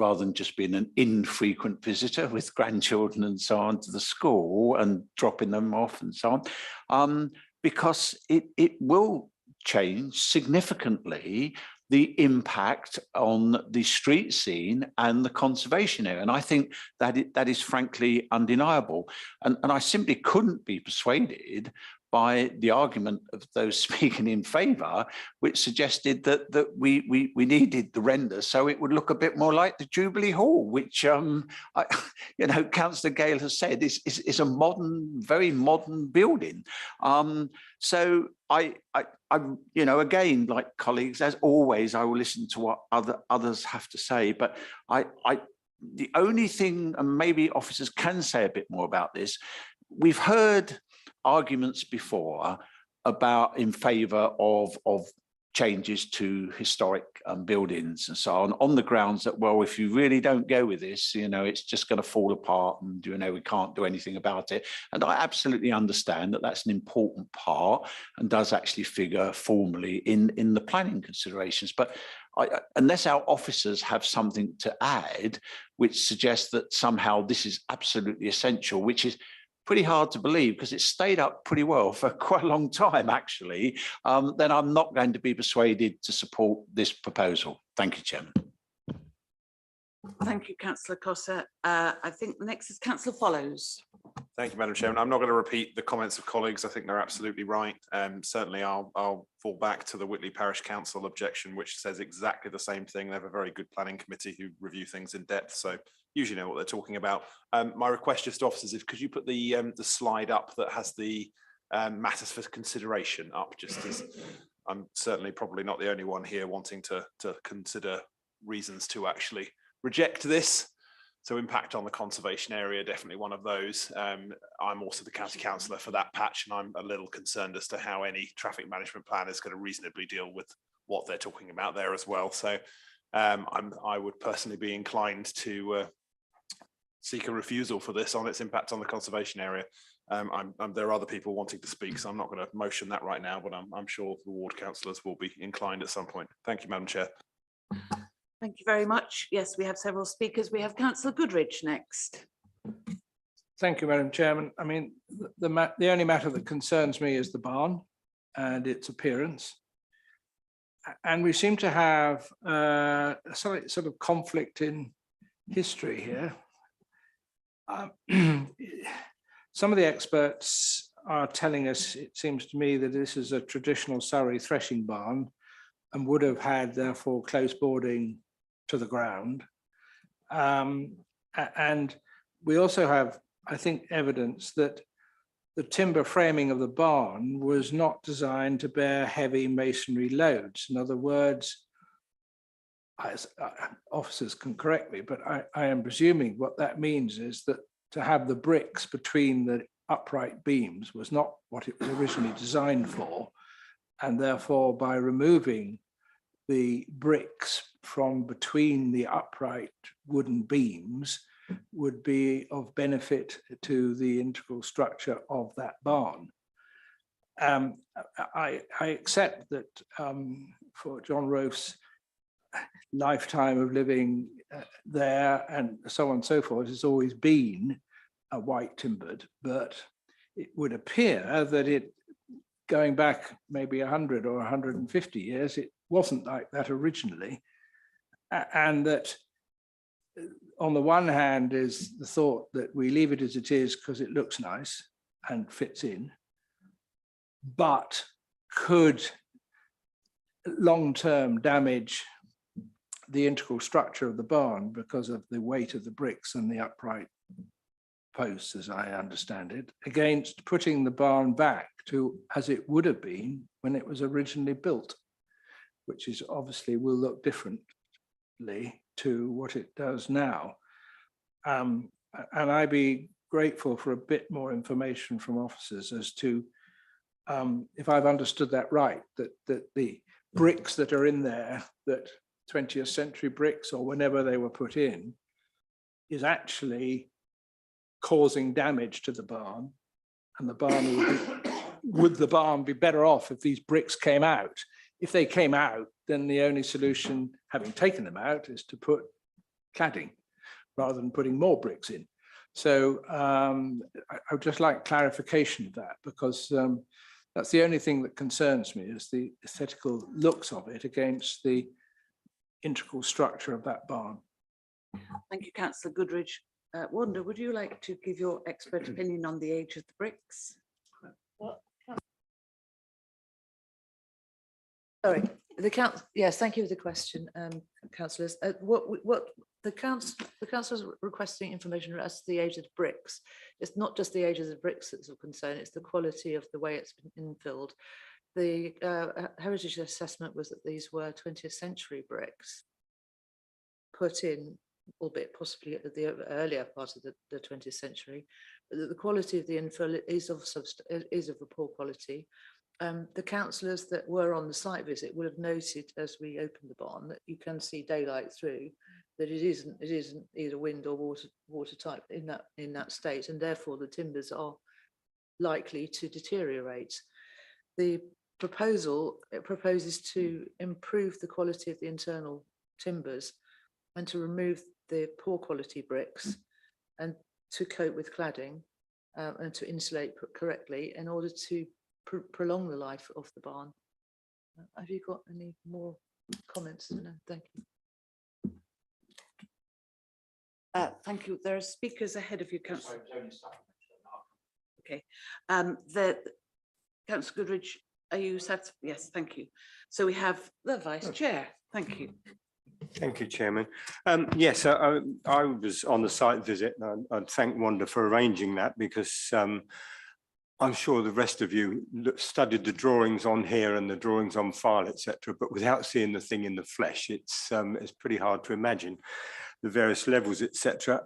rather than just being an infrequent visitor with grandchildren and so on to the school and dropping them off and so on, because it will change significantly the impact on the street scene and the conservation area. And I think that is frankly undeniable. And I simply couldn't be persuaded by the argument of those speaking in favour, which suggested that we needed the render so it would look a bit more like the Jubilee Hall, which Councillor Gale has said is a modern, very modern building. So I again, like colleagues, as always, I will listen to what others have to say. But the only thing, and maybe officers can say a bit more about this, we've heard arguments before about in favour of changes to historic buildings and so on the grounds that, well, if you really don't go with this, it's just going to fall apart and, we can't do anything about it. And I absolutely understand that that's an important part and does actually figure formally in the planning considerations. But unless our officers have something to add, which suggests that somehow this is absolutely essential, which is pretty hard to believe because it's stayed up pretty well for quite a long time, actually, then I'm not going to be persuaded to support this proposal. Thank you, Chairman. Thank you, Councillor Cossa. I think the next is Councillor Follows. Thank you, Madam Chairman. I'm not going to repeat the comments of colleagues. I think they're absolutely right. Certainly, I'll fall back to the Whitley Parish Council objection, which says exactly the same thing. They have a very good planning committee who review things in depth, so usually know what they're talking about. My request just to officers is, could you put the slide up that has the matters for consideration up, just as I'm certainly probably not the only one here wanting to consider reasons to actually reject this. So impact on the conservation area, definitely one of those. I'm also the county councillor for that patch, and I'm a little concerned as to how any traffic management plan is going to reasonably deal with what they're talking about there as well. So I would personally be inclined to seek a refusal for this on its impact on the conservation area. There are other people wanting to speak, so I'm not going to motion that right now, but I'm sure the ward councillors will be inclined at some point. Thank you, Madam Chair. Thank you very much. Yes, we have several speakers. We have Councillor Goodrich next. Thank you, Madam Chairman. I mean, the only matter that concerns me is the barn and its appearance. And we seem to have a sort of conflict in history here. Some of the experts are telling us, it seems to me, that this is a traditional Surrey threshing barn and would have had, therefore, close boarding to the ground. And we also have, I think, evidence that the timber framing of the barn was not designed to bear heavy masonry loads. In other words, officers can correct me, but I am presuming what that means is that to have the bricks between the upright beams was not what it was originally designed for. And therefore, by removing the bricks from between the upright wooden beams would be of benefit to the integral structure of that barn. I accept that for John Roaf's lifetime of living there and so on and so forth, it's always been a white timbered, but it would appear that it, going back maybe 100 or 150 years, it wasn't like that originally. And that on the one hand is the thought that we leave it as it is because it looks nice and fits in, but could long-term damage the integral structure of the barn because of the weight of the bricks and the upright posts, as I understand it, against putting the barn back to as it would have been when it was originally built, which is obviously will look differently to what it does now. And I'd be grateful for a bit more information from officers as to, if I've understood that right, that the bricks that are in there, that 20th century bricks or whenever they were put in, is actually causing damage to the barn, and the barn would the barn be better off if these bricks came out? If they came out, then the only solution, having taken them out, is to put cladding rather than putting more bricks in. So I would just like clarification of that, because that's the only thing that concerns me, is the aesthetical looks of it against the integral structure of that barn. Thank you, Councillor Goodrich. Wanda, would you like to give your expert opinion on the age of the bricks? Sorry, the council. Yes, thank you for the question, councillors. What the councillors requesting information as to the age of the bricks. It's not just the age of the bricks that's of concern; it's the quality of the way it's been infilled. The heritage assessment was that these were 20th century bricks put in, albeit possibly at the earlier part of the 20th century, but that the quality of the infill is of a poor quality. The councillors that were on the site visit would have noted, as we opened the barn, that you can see daylight through, that it isn't either wind or watertight in that state, and therefore the timbers are likely to deteriorate. The proposal, it proposes to improve the quality of the internal timbers and to remove the poor quality bricks and to coat with cladding and to insulate correctly in order to prolong the life of the barn. Have you got any more comments? No, thank you. Thank you. There are speakers ahead of you, Councillor. Okay. Councillor Goodrich, are you satisfied? Yes, thank you. So we have the Vice Chair. Thank you. Thank you, Chairman. Yes, I was on the site visit, and I'd thank Wanda for arranging that, because I'm sure the rest of you studied the drawings on here and the drawings on file, etc. But without seeing the thing in the flesh, it's pretty hard to imagine the various levels, etc.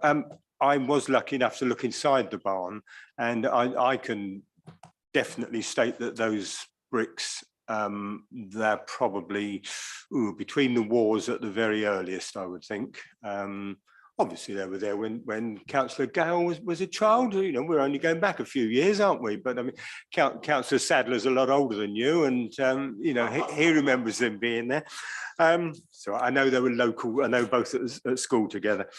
I was lucky enough to look inside the barn, and I can definitely state that those bricks, they're probably between the wars at the very earliest, I would think. obviously they were there when Councillor Gale was a child. You know, we're only going back a few years, aren't we? But I mean, Councillor Sadler's a lot older than you, and you know, he remembers them being there. So I know they were local. I know both at school together.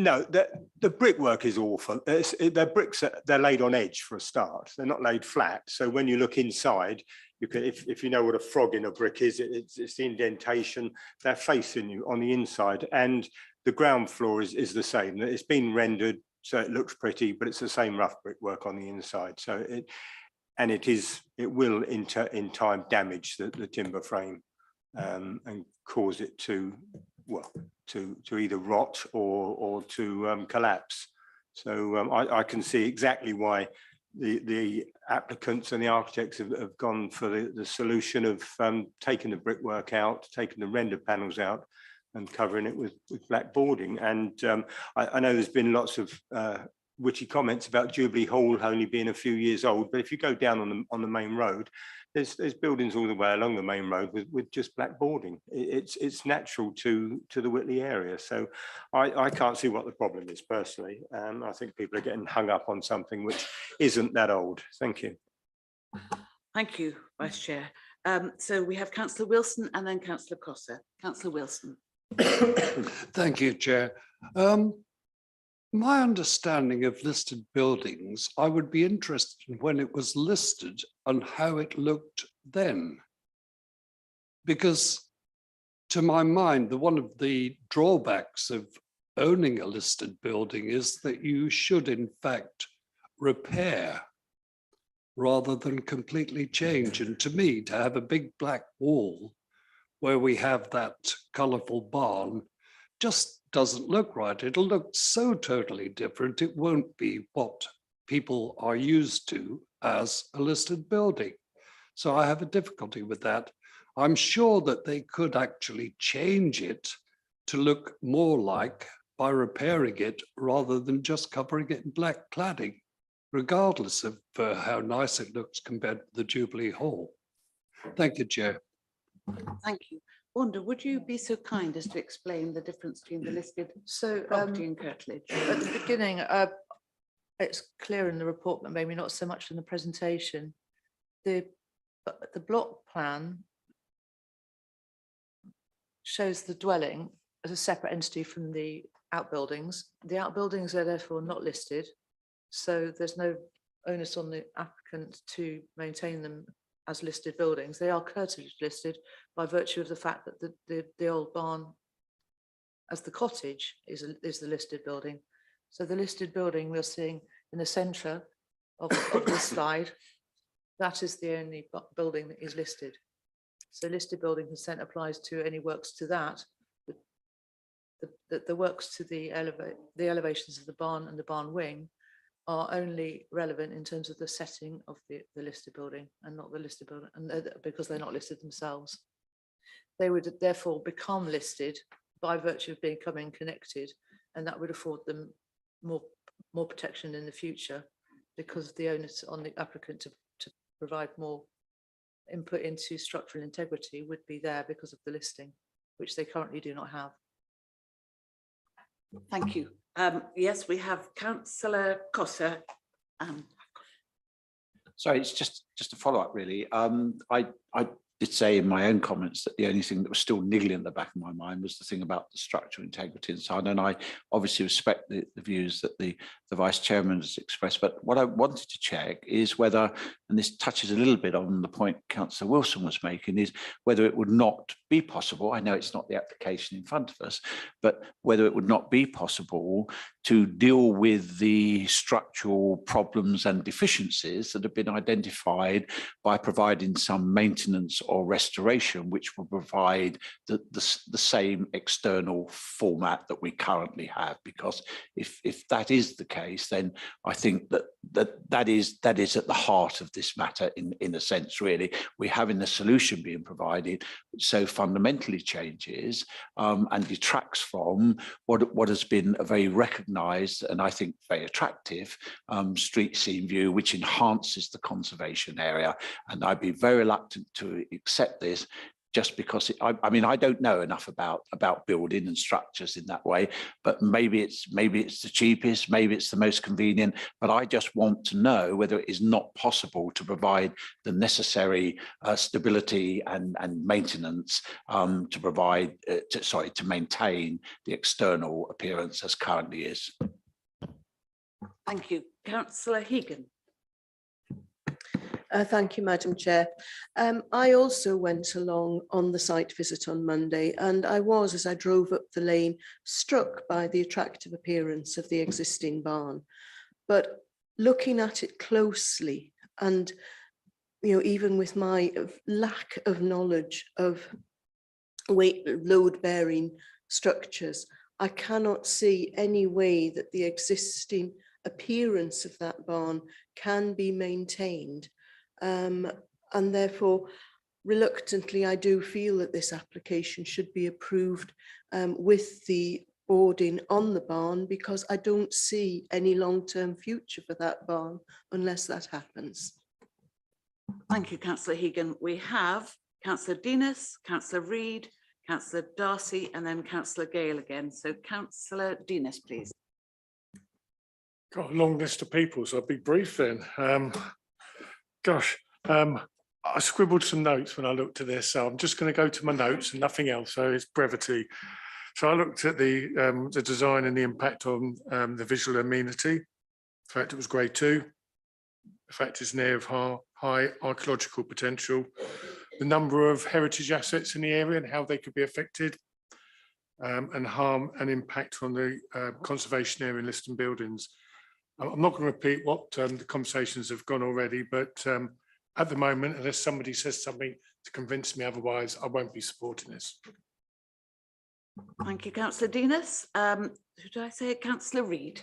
No, the brickwork is awful. They're bricks, they're laid on edge for a start. They're not laid flat. So when you look inside, you can, if you know what a frog in a brick is, it's the indentation. They're facing you on the inside, and the ground floor is the same. It's been rendered so it looks pretty, but it's the same rough brickwork on the inside. So it will in time damage the timber frame and cause it to, well, to either rot or to collapse. So I can see exactly why the applicants and the architects have gone for the solution of taking the brickwork out, taking the render panels out, and covering it with black boarding. And I know there's been lots of witty comments about Jubilee Hall only being a few years old, but if you go down on the main road, there's buildings all the way along the main road with just black boarding. It's natural to the Whitley area. So I can't see what the problem is personally. I think people are getting hung up on something which isn't that old. Thank you. Thank you, Vice Chair. So we have Councillor Wilson and then Councillor Cossa. Councillor Wilson. Thank you, Chair. My understanding of listed buildings, I would be interested in when it was listed and how it looked then. Because to my mind, one of the drawbacks of owning a listed building is that you should in fact repair rather than completely change. And to me, to have a big black wall where we have that colourful barn just doesn't look right. It'll look so totally different. It won't be what people are used to as a listed building. So I have a difficulty with that. I'm sure that they could actually change it to look more like by repairing it rather than just covering it in black cladding, regardless of how nice it looks compared to the Jubilee Hall. Thank you, Chair. Thank you. Wanda, would you be so kind as to explain the difference between the listed property and curtilage? At the beginning, it's clear in the report, but maybe not so much in the presentation. The block plan shows the dwelling as a separate entity from the outbuildings. The outbuildings are therefore not listed, so there's no onus on the applicant to maintain them as listed buildings. They are curtilage listed by virtue of the fact that the old barn as the cottage is the listed building. So the listed building we're seeing in the centre of this slide, that is the only building that is listed. So listed building consent applies to any works to that. The works to the elevations of the barn and the barn wing are only relevant in terms of the setting of the listed building and not the listed building, and because they're not listed themselves. They would therefore become listed by virtue of becoming connected, and that would afford them more protection in the future because the onus on the applicant to provide more input into structural integrity would be there because of the listing, which they currently do not have. Thank you. Yes, we have Councillor Cossa. Sorry, it's just a follow-up really. I did say in my own comments that the only thing that was still niggling in the back of my mind was the thing about the structural integrity and so on. And I obviously respect the views that the Vice Chairman has expressed. But what I wanted to check is whether, and this touches a little bit on the point Councillor Wilson was making, is whether it would not be possible, I know it's not the application in front of us, but whether it would not be possible to deal with the structural problems and deficiencies that have been identified by providing some maintenance or restoration, which will provide the same external format that we currently have. Because if that is the case, then I think that is at the heart of this matter in a sense, really. We're having a solution being provided which so fundamentally changes and detracts from what has been a very recognised and I think very attractive street scene view, which enhances the conservation area. And I'd be very reluctant to accept this just because I mean, I don't know enough about building and structures in that way, but maybe it's the cheapest, maybe it's the most convenient, but I just want to know whether it is not possible to provide the necessary stability and maintenance to provide to maintain the external appearance as currently is. Thank you. Councillor Hegan. Thank you, Madam Chair. I also went along on the site visit on Monday, and I was, as I drove up the lane, struck by the attractive appearance of the existing barn. But looking at it closely, and even with my lack of knowledge of load-bearing structures, I cannot see any way that the existing appearance of that barn can be maintained. And therefore, reluctantly, I do feel that this application should be approved with the boarding on the barn, because I don't see any long-term future for that barn unless that happens. Thank you, Councillor Hegan. We have Councillor Dinas, Councillor Reid, Councillor Darcy, and then Councillor Gale again. So Councillor Dinas, please. Got a long list of people, so I'll be brief then. I scribbled some notes when I looked at this, so I'm just going to go to my notes and nothing else, so it's brevity. So I looked at the design and the impact on the visual amenity. The fact it was grade 2, the fact it's near of high archaeological potential, the number of heritage assets in the area and how they could be affected, and harm and impact on the conservation area and listed buildings. I'm not going to repeat what the conversations have gone already, but at the moment, unless somebody says something to convince me otherwise, I won't be supporting this. Thank you, Councillor Dinas. Who did I say? Councillor Reid.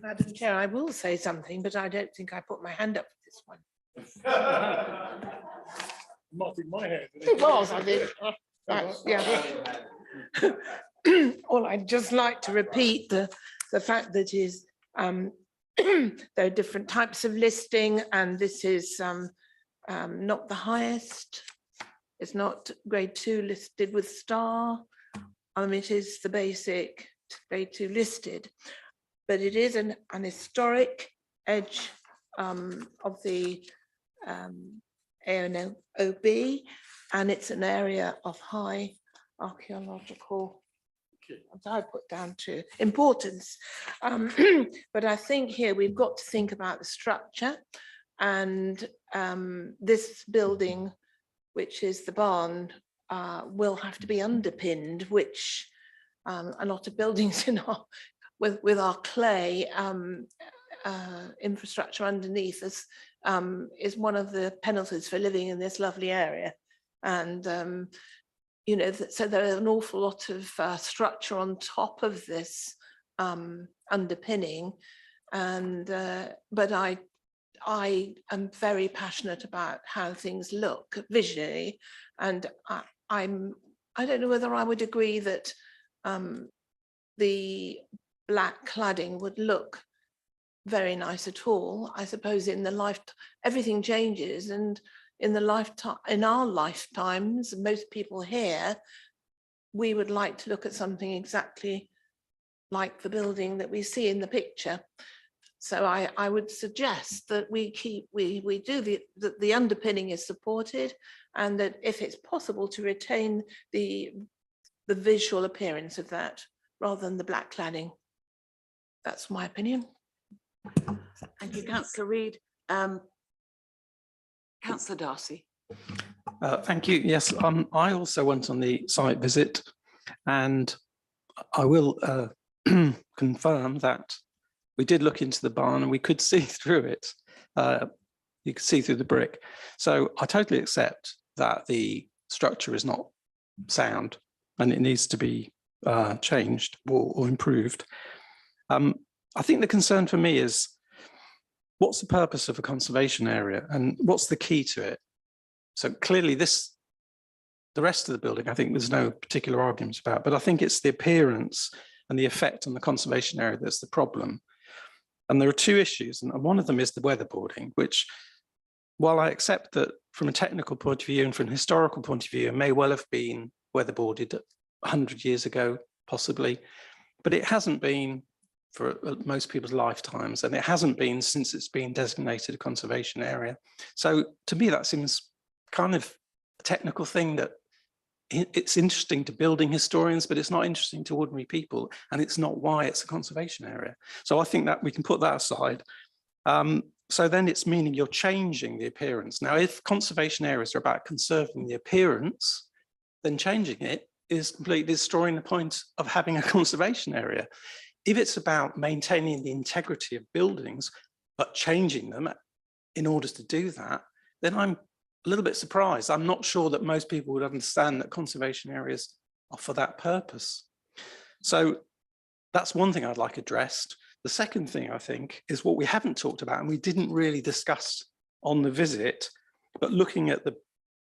Madam Chair, I will say something, but I don't think I put my hand up for this one. Might be my head. It was, I did. Yeah. Well, I'd just like to repeat the fact that is there are different types of listing, and this is not the highest. It's not grade 2 listed with star. It is the basic grade 2 listed, but it is an historic edge of the ANOB, and it's an area of high archaeological, I put down to importance. But I think here we've got to think about the structure, and this building, which is the barn, will have to be underpinned, which a lot of buildings in our with our clay infrastructure underneath us is one of the penalties for living in this lovely area. And so there's an awful lot of structure on top of this underpinning, and but I am very passionate about how things look visually, and I don't know whether I would agree that the black cladding would look very nice at all. I suppose in the life, everything changes, and in our lifetimes, most people here, we would like to look at something exactly like the building that we see in the picture. So I would suggest that we do the underpinning is supported, and that if it's possible to retain the visual appearance of that rather than the black cladding. That's my opinion. Thank you, Councillor Reid. Councillor Darcy. Thank you. Yes, I also went on the site visit, and I will confirm that we did look into the barn and we could see through it. You could see through the brick. So I totally accept that the structure is not sound and it needs to be changed or improved. I think the concern for me is, what's the purpose of a conservation area and what's the key to it? So clearly the rest of the building, I think there's no particular arguments about, but I think it's the appearance and the effect on the conservation area that's the problem. And there are two issues, and one of them is the weatherboarding, which, while I accept that from a technical point of view and from a historical point of view, it may well have been weatherboarded 100 years ago, possibly, but it hasn't been for most people's lifetimes, and it hasn't been since it's been designated a conservation area. So to me, that seems kind of a technical thing that it's interesting to building historians, but it's not interesting to ordinary people, and it's not why it's a conservation area. So I think that we can put that aside. So then it's meaning you're changing the appearance. Now, if conservation areas are about conserving the appearance, then changing it is completely destroying the point of having a conservation area. If it's about maintaining the integrity of buildings, but changing them in order to do that, then I'm a little bit surprised. I'm not sure that most people would understand that conservation areas are for that purpose. So that's one thing I'd like addressed. The second thing, I think, is what we haven't talked about and we didn't really discuss on the visit, but looking at the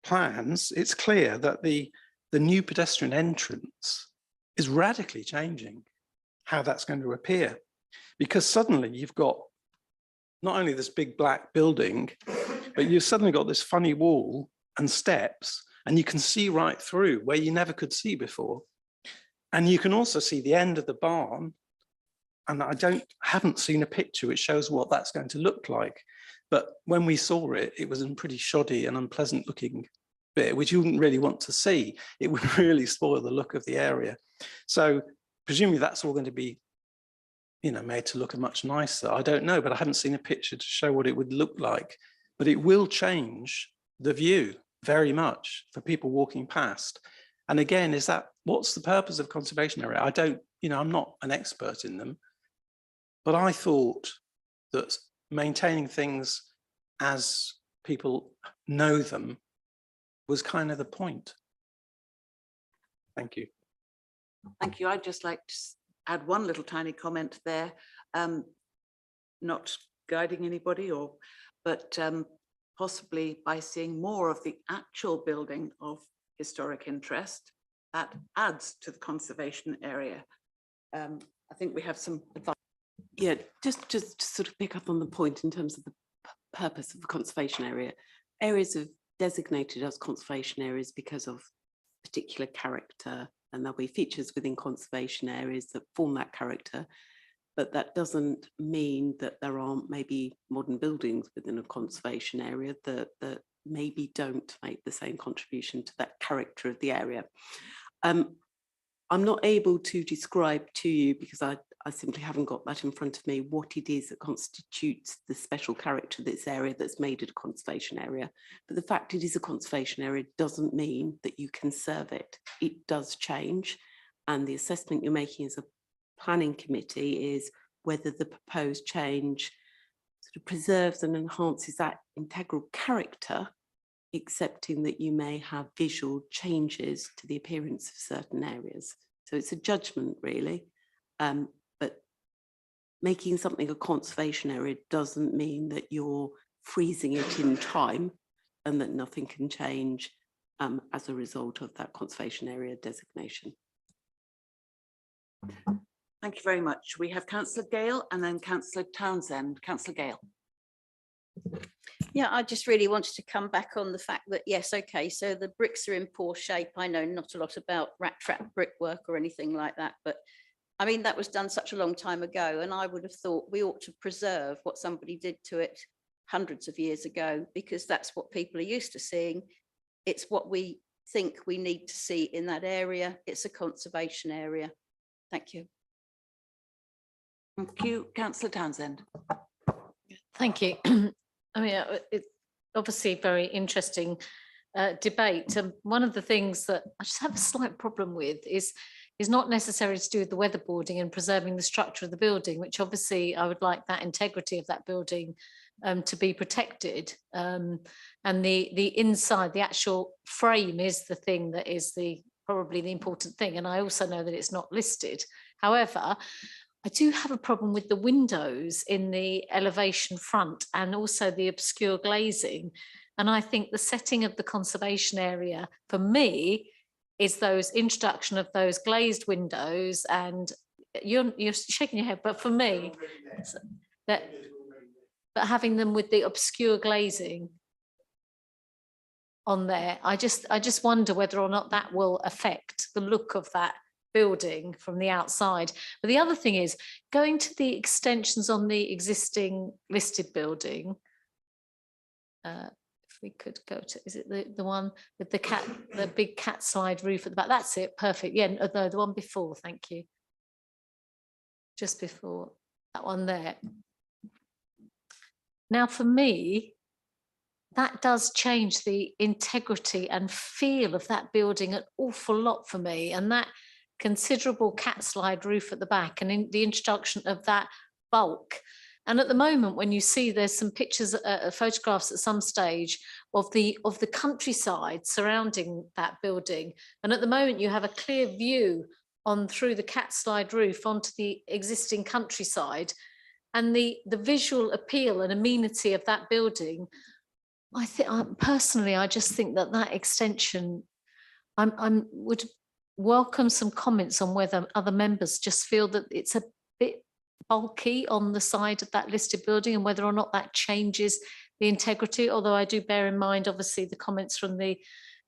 plans, it's clear that the new pedestrian entrance is radically changing how that's going to appear, because suddenly you've got not only this big black building, but you've suddenly got this funny wall and steps, and you can see right through where you never could see before. And you can also see the end of the barn. And I haven't seen a picture which shows what that's going to look like. But when we saw it, it was a pretty shoddy and unpleasant looking bit, which you wouldn't really want to see. It would really spoil the look of the area. So presumably that's all going to be, you know, made to look much nicer. I don't know, but I haven't seen a picture to show what it would look like. But it will change the view very much for people walking past. And again, what's the purpose of conservation area? I don't, you know, I'm not an expert in them, but I thought that maintaining things as people know them was kind of the point. Thank you. Thank you. I'd just like to add one little tiny comment there, not guiding anybody, but possibly by seeing more of the actual building of historic interest, that adds to the conservation area. I think we have some advice. Yeah, just to sort of pick up on the point in terms of the purpose of the conservation area. Areas are designated as conservation areas because of particular character, and there'll be features within conservation areas that form that character. But that doesn't mean that there aren't maybe modern buildings within a conservation area that maybe don't make the same contribution to that character of the area. I'm not able to describe to you, because I simply haven't got that in front of me, what it is that constitutes the special character of this area that's made it a conservation area. But the fact it is a conservation area doesn't mean that you conserve it. It does change. And the assessment you're making as a planning committee is whether the proposed change sort of preserves and enhances that integral character, accepting that you may have visual changes to the appearance of certain areas. So it's a judgment, really. But making something a conservation area doesn't mean that you're freezing it in time and that nothing can change as a result of that conservation area designation. Thank you very much. We have Councillor Gale and then Councillor Townsend. Councillor Gale. Yeah, I just really wanted to come back on the fact that, yes, okay, so the bricks are in poor shape. I know not a lot about rat trap brickwork or anything like that, but I mean, that was done such a long time ago, and I would have thought we ought to preserve what somebody did to it hundreds of years ago, because that's what people are used to seeing. It's what we think we need to see in that area. It's a conservation area. Thank you. Thank you. Councillor Townsend. Thank you. I mean, it's obviously a very interesting debate. One of the things that I just have a slight problem with is not necessarily to do with the weatherboarding and preserving the structure of the building, which obviously I would like that integrity of that building to be protected. And the inside, the actual frame is the thing that is probably the important thing. And I also know that it's not listed. However, I do have a problem with the windows in the elevation front and also the obscure glazing. And I think the setting of the conservation area for me is those introduction of those glazed windows, and you're shaking your head, but for me, but having them with the obscure glazing on there. I just wonder whether or not that will affect the look of that building from the outside. But the other thing is going to the extensions on the existing listed building. If we could go to, is it the one with the big cat slide roof at the back? That's it, perfect. Yeah, no, the one before, thank you. Just before that one there. Now for me, that does change the integrity and feel of that building an awful lot for me. And that considerable cat slide roof at the back and in the introduction of that bulk. And at the moment, when you see there's some pictures, photographs at some stage of the countryside surrounding that building. And at the moment, you have a clear view on through the cat slide roof onto the existing countryside. And the visual appeal and amenity of that building, I think personally, I just think that extension, I would welcome some comments on whether other members just feel that it's a bit bulky on the side of that listed building and whether or not that changes the integrity. Although I do bear in mind, obviously, the comments from the,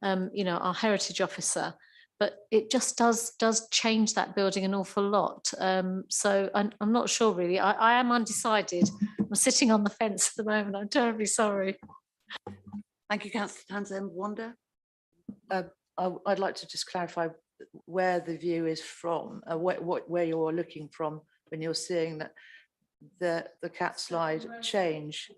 our heritage officer, but it just does change that building an awful lot. So I'm not sure really. I am undecided. I'm sitting on the fence at the moment. I'm terribly sorry. Thank you, Councillor Townsend. Wanda? I'd like to just clarify where the view is from, where you're looking from when you're seeing that the cat slide change.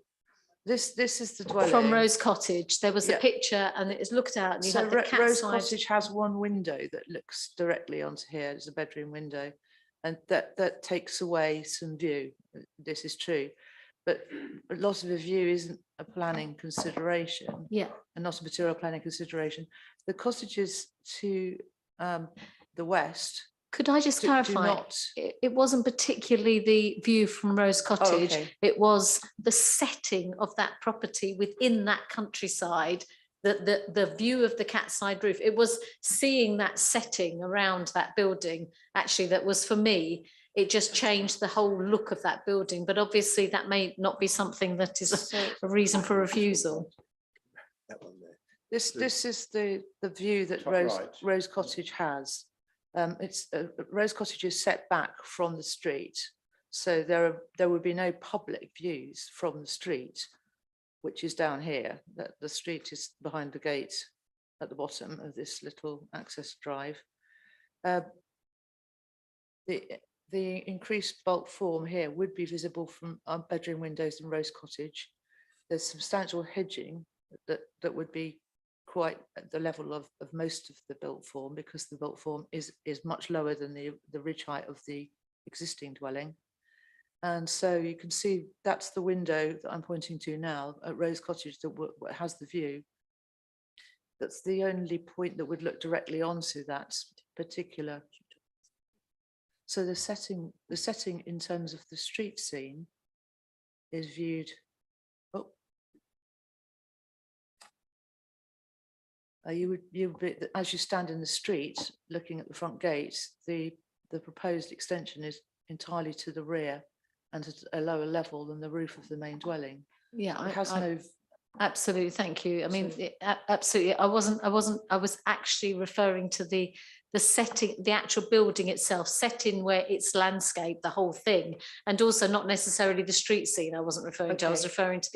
This is the dwelling. From Rose Cottage, there was a picture and it was looked at and you had the cat Rose slide. Cottage has one window that looks directly onto here. It's a bedroom window, and that takes away some view. This is true, but a lot of the view isn't a planning consideration. Yeah, and not a material planning consideration. The cottages to the west. Could I just clarify? It wasn't particularly the view from Rose Cottage. okay. It was the setting of that property within that countryside, the view of the cat side roof. It was seeing that setting around that building, actually, that was for me. It just changed the whole look of that building. But obviously that may not be something that is a reason for refusal. This is the view that Rose Cottage has. It's Rose Cottage is set back from the street, so there would be no public views from the street, which is down here. That the street is behind the gate at the bottom of this little access drive. The increased bulk form here would be visible from our bedroom windows in Rose Cottage. There's substantial hedging that would be quite at the level of most of the built form, because the built form is much lower than the ridge height of the existing dwelling. And so you can see that's the window that I'm pointing to now at Rose Cottage that has the view. That's the only point that would look directly onto that particular. So the setting in terms of the street scene is viewed. You would, as you stand in the street looking at the front gate, the proposed extension is entirely to the rear and at a lower level than the roof of the main dwelling. Yeah, it has no. Absolutely, thank you. I mean, absolutely. I was actually referring to the setting, the actual building itself, set in where it's landscape, the whole thing, and also not necessarily the street scene. I wasn't referring to. I was referring to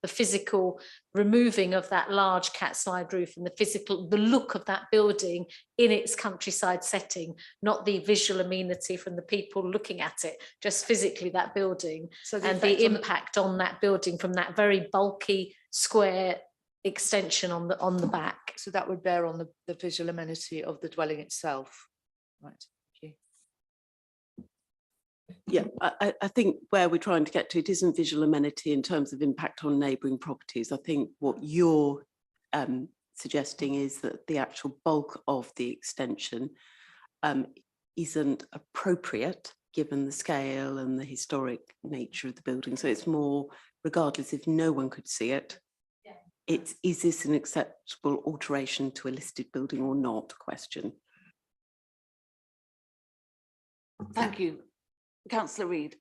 the physical removing of that large cat slide roof and the look of that building in its countryside setting, not the visual amenity from the people looking at it, just physically that building and the impact on that building from that very bulky square extension on the back. So that would bear on the visual amenity of the dwelling itself. Right. Thank you. Yeah, I think where we're trying to get to, it isn't visual amenity in terms of impact on neighbouring properties. I think what you're suggesting is that the actual bulk of the extension isn't appropriate given the scale and the historic nature of the building. So it's more, regardless if no one could see it, is this an acceptable alteration to a listed building or not question. Thank you. Councillor Reid.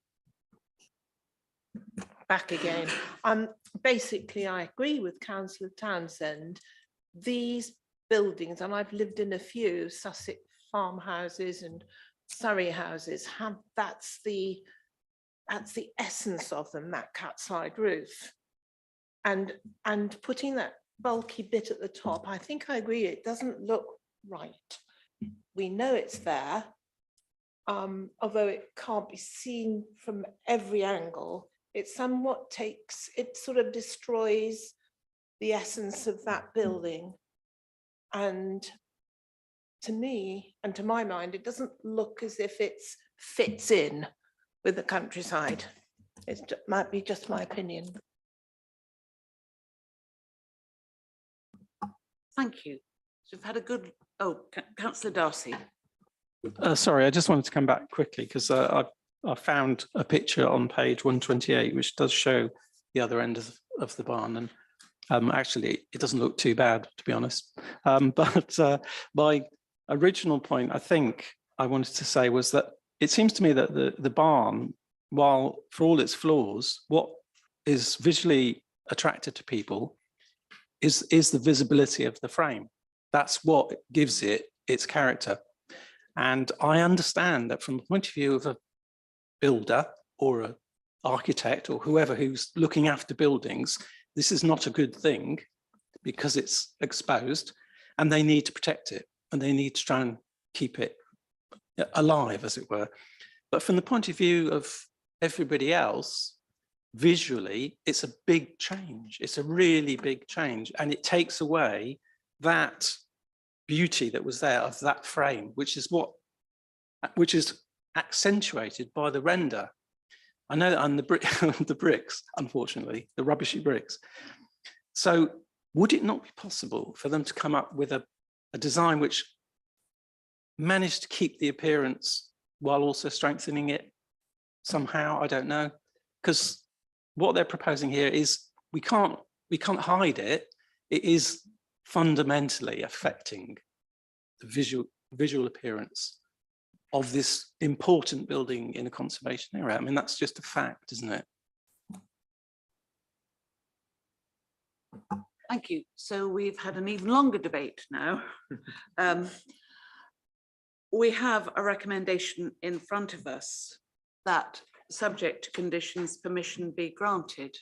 Back again. Basically, I agree with Councillor Townsend these buildings, and I've lived in a few Sussex farmhouses and Surrey houses, have that's the essence of them, that cut side roof. And putting that bulky bit at the top, I think I agree, it doesn't look right. We know it's there, although it can't be seen from every angle. It somewhat it sort of destroys the essence of that building. And to me, and to my mind, it doesn't look as if it fits in with the countryside. It might be just my opinion. Thank you. So we've had a good, Councillor Darcy. Sorry, I just wanted to come back quickly because I found a picture on page 128, which does show the other end of the barn. And actually, it doesn't look too bad, to be honest. But my original point, I think I wanted to say was that it seems to me that the barn, while for all its flaws, what is visually attractive to people is the visibility of the frame. That's what gives it its character. And I understand that from the point of view of a builder or an architect or whoever who's looking after buildings, this is not a good thing because it's exposed and they need to protect it and they need to try and keep it alive, as it were. But from the point of view of everybody else, visually, it's a big change. It's a really big change. And it takes away that beauty that was there of that frame, which is accentuated by the render. I know that on the bricks, unfortunately, the rubbishy bricks. So would it not be possible for them to come up with a design which managed to keep the appearance while also strengthening it somehow? I don't know, because what they're proposing here is we can't hide it. It is fundamentally affecting the visual appearance of this important building in a conservation area. I mean, that's just a fact, isn't it? Thank you. So we've had an even longer debate now. We have a recommendation in front of us that, subject to conditions, permission be granted.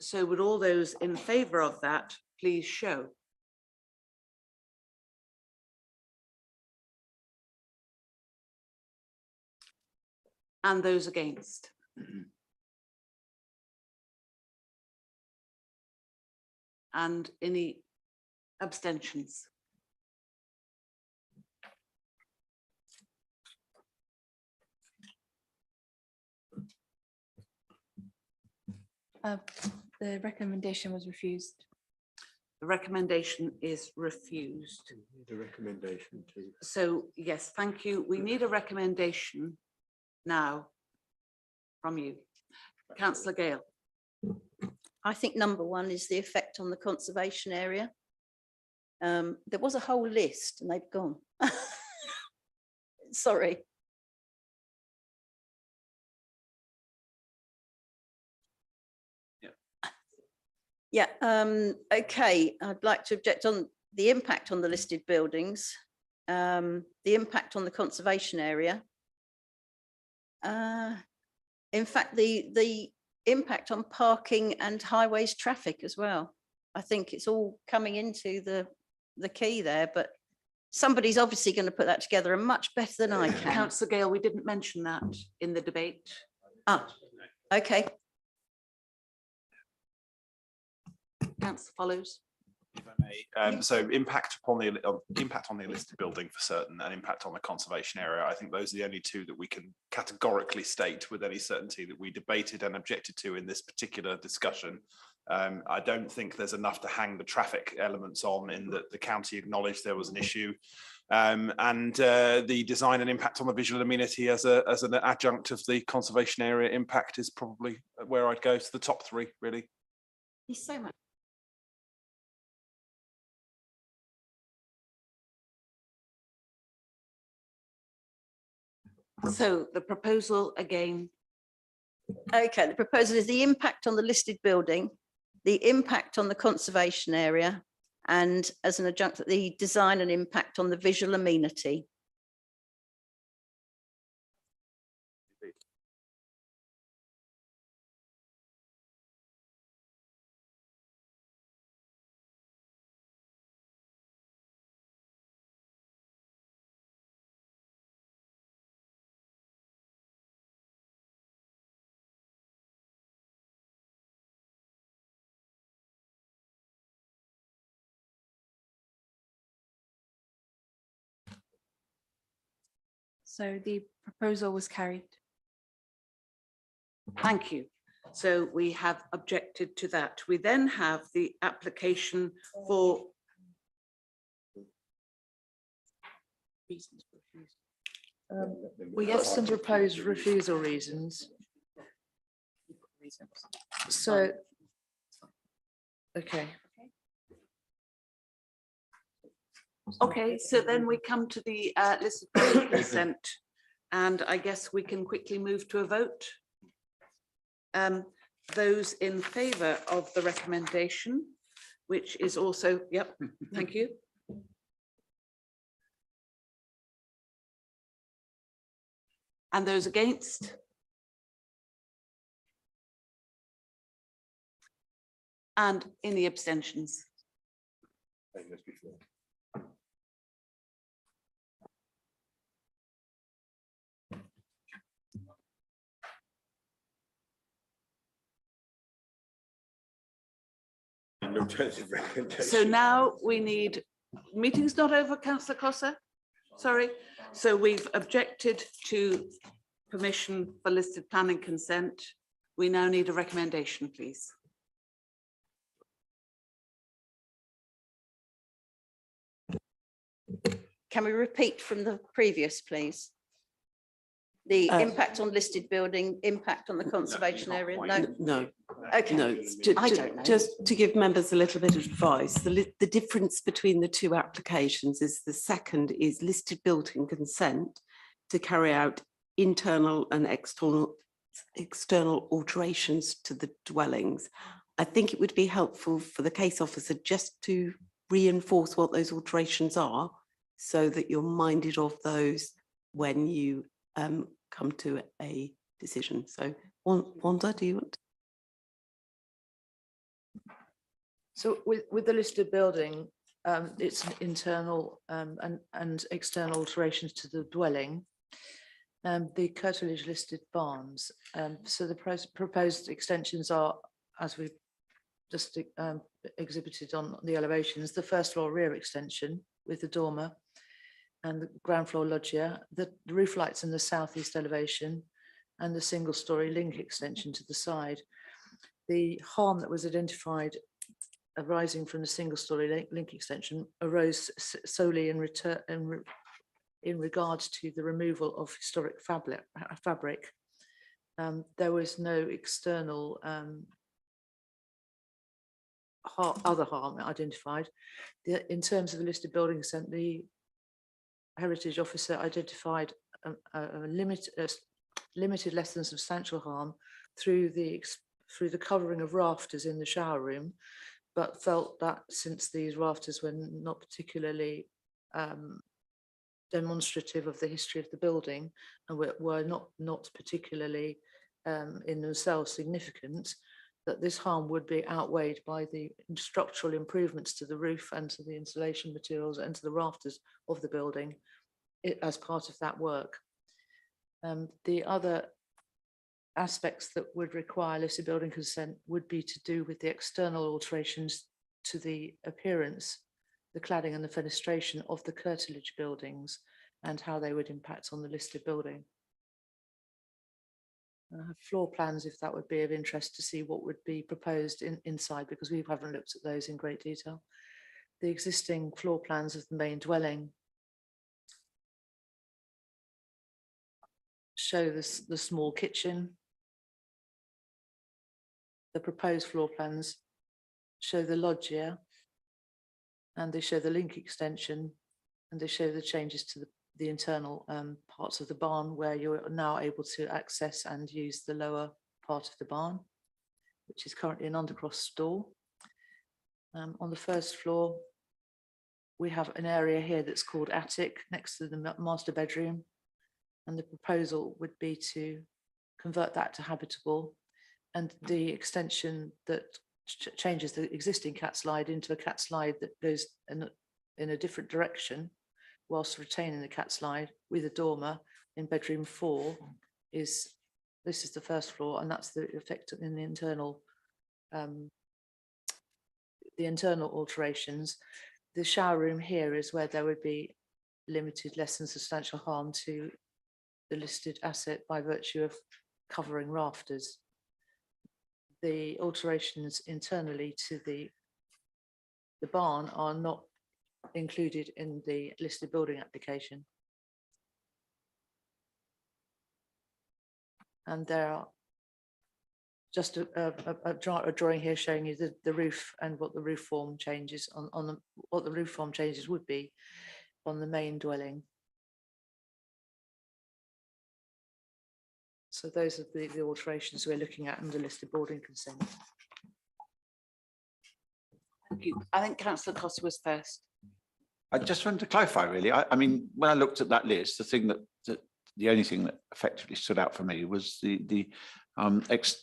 So would all those in favour of that please show? And those against? And any abstentions? The recommendation was refused. The recommendation is refused. The recommendation too. So yes, thank you. We need a recommendation now from you. Councillor Gale. I think number one is the effect on the conservation area. There was a whole list and they've gone. Sorry. Yeah, okay, I'd like to object on the impact on the listed buildings, the impact on the conservation area. In fact, the impact on parking and highways traffic as well. I think it's all coming into the key there, but somebody's obviously going to put that together and much better than I can. Councillor Gale, we didn't mention that in the debate. Ah, okay. Councillor Follows. If I may. So impact on the listed building for certain, and impact on the conservation area. I think those are the only two that we can categorically state with any certainty that we debated and objected to in this particular discussion. I don't think there's enough to hang the traffic elements on, in that the county acknowledged there was an issue. And the design and impact on the visual amenity as an adjunct of the conservation area impact is probably where I'd go. To the top three, really. Thank you so much. So the proposal again. Okay, the proposal is the impact on the listed building, the impact on the conservation area, and as an adjunct, the design and impact on the visual amenity. So the proposal was carried. Thank you. So we have objected to that. We then have the application for We got some proposed refusal reasons. So, okay. Okay, so then we come to the listed building consent, and I guess we can quickly move to a vote. Those in favour of the recommendation, which is also, yep, thank you. And those against? And any abstentions? So now we need, meeting's not over, councillor Cossa, sorry. So we've objected to permission for listed planning consent. We now need a recommendation, please. Can we repeat from the previous, please? The impact on listed building, impact on the conservation area? No? No. Okay. No, I don't know. just to give members a little bit of advice, the difference between the two applications is the second is listed building consent to carry out internal and external alterations to the dwellings. I think it would be helpful for the case officer just to reinforce what those alterations are so that you're minded of those when you come to a decision. So Wanda, do you want to? So with the listed building, it's an internal and external alterations to the dwelling. The curtilage listed barns. So the proposed extensions are, as we just exhibited on the elevations, the first floor rear extension with the dormer and the ground floor loggia, the roof lights in the southeast elevation, and the single story link extension to the side. The harm that was identified arising from the single story link extension arose solely in regards to the removal of historic fabric. There was no external other harm identified. In terms of the listed building consent, the heritage officer identified a limited less than substantial harm through the covering of rafters in the shower room, but felt that since these rafters were not particularly demonstrative of the history of the building and were not particularly in themselves significant, that this harm would be outweighed by the structural improvements to the roof and to the insulation materials and to the rafters of the building as part of that work. The other aspects that would require listed building consent would be to do with the external alterations to the appearance, the cladding and the fenestration of the curtilage buildings and how they would impact on the listed building. Floor plans, if that would be of interest, to see what would be proposed inside, because we haven't looked at those in great detail. The existing floor plans of the main dwelling show the small kitchen. The proposed floor plans show the loggia, and they show the link extension, and they show the changes to the internal parts of the barn, where you're now able to access and use the lower part of the barn, which is currently an undercross stall. On the first floor, we have an area here that's called attic next to the master bedroom. And the proposal would be to convert that to habitable. And the extension that changes the existing cat slide into a cat slide that goes in a different direction whilst retaining the cat slide with a dormer in bedroom 4 is, this is the first floor, and that's the effect in the internal alterations. The shower room here is where there would be limited, less than substantial harm to the listed asset by virtue of covering rafters. The alterations internally to the barn are not included in the listed building application. And there are just a drawing here showing you the roof and what the roof form changes what the roof form changes would be on the main dwelling. So those are the alterations we're looking at under listed building consent. Thank you. I think Councillor Costa was first. I just wanted to clarify, really. I mean, when I looked at that list, the only thing that effectively stood out for me was the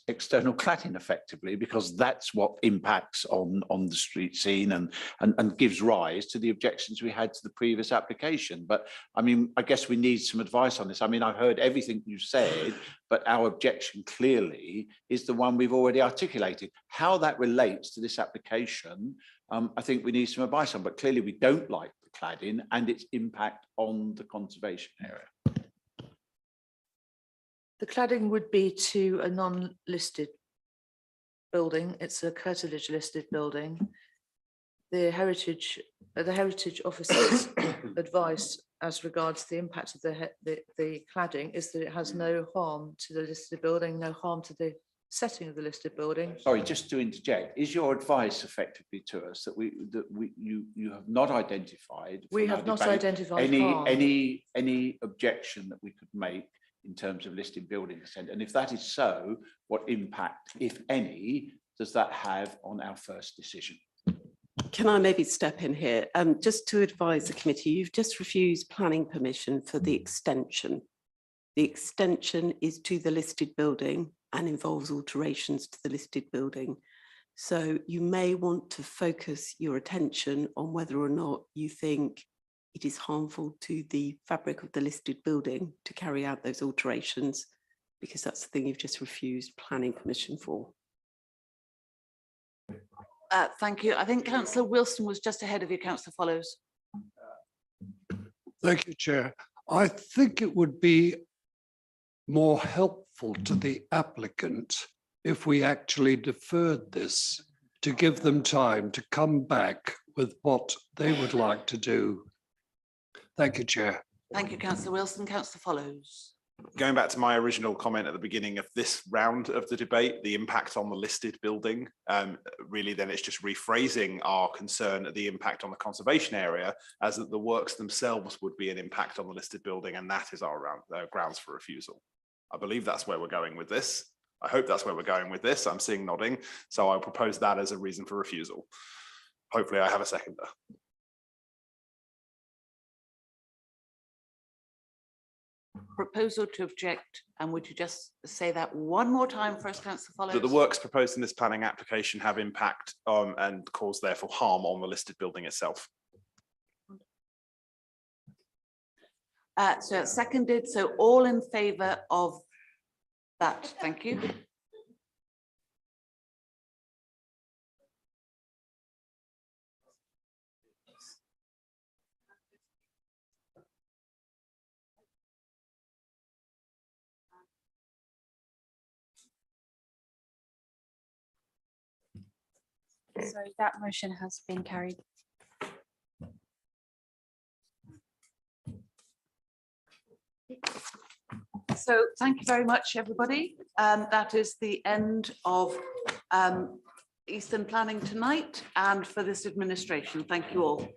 external cladding, effectively, because that's what impacts on the street scene and gives rise to the objections we had to the previous application. But I mean, I guess we need some advice on this. I mean, I've heard everything you said, but our objection clearly is the one we've already articulated. How that relates to this application, I think we need some advice on, but clearly we don't like the cladding and its impact on the conservation area. The cladding would be to a non-listed building. It's a curtilage listed building. The heritage officer's advice as regards the impact of the cladding is that it has no harm to the listed building, no harm to the setting of the listed building. Sorry, just to interject, is your advice effectively to us that you have not identified? We have not identified harm. any objection that we could make in terms of listed building consent? And if that is so, what impact, if any, does that have on our first decision? Can I maybe step in here? Just to advise the committee, you've just refused planning permission for the extension. The extension is to the listed building and involves alterations to the listed building. So you may want to focus your attention on whether or not you think it is harmful to the fabric of the listed building to carry out those alterations, because that's the thing you've just refused planning permission for. Thank you. I think Councillor Wilson was just ahead of you. Councillor Follows. Thank you, Chair. I think it would be more helpful to the applicant if we actually deferred this to give them time to come back with what they would like to do. Thank you, Chair. Thank you, Councillor Wilson. Councillor Follows. Going back to my original comment at the beginning of this round of the debate, the impact on the listed building, really then it's just rephrasing our concern at the impact on the conservation area as that the works themselves would be an impact on the listed building, and that is our grounds for refusal. I believe that's where we're going with this. I hope that's where we're going with this. I'm seeing nodding, so I'll propose that as a reason for refusal. Hopefully I have a seconder. Proposal to object, and would you just say that one more time first, Councillor Follows? That the works proposed in this planning application have impact and cause therefore harm on the listed building itself. So it's seconded, so all in favour of that, thank you. So that motion has been carried. So thank you very much, everybody. That is the end of Eastern Planning tonight and for this administration. Thank you all.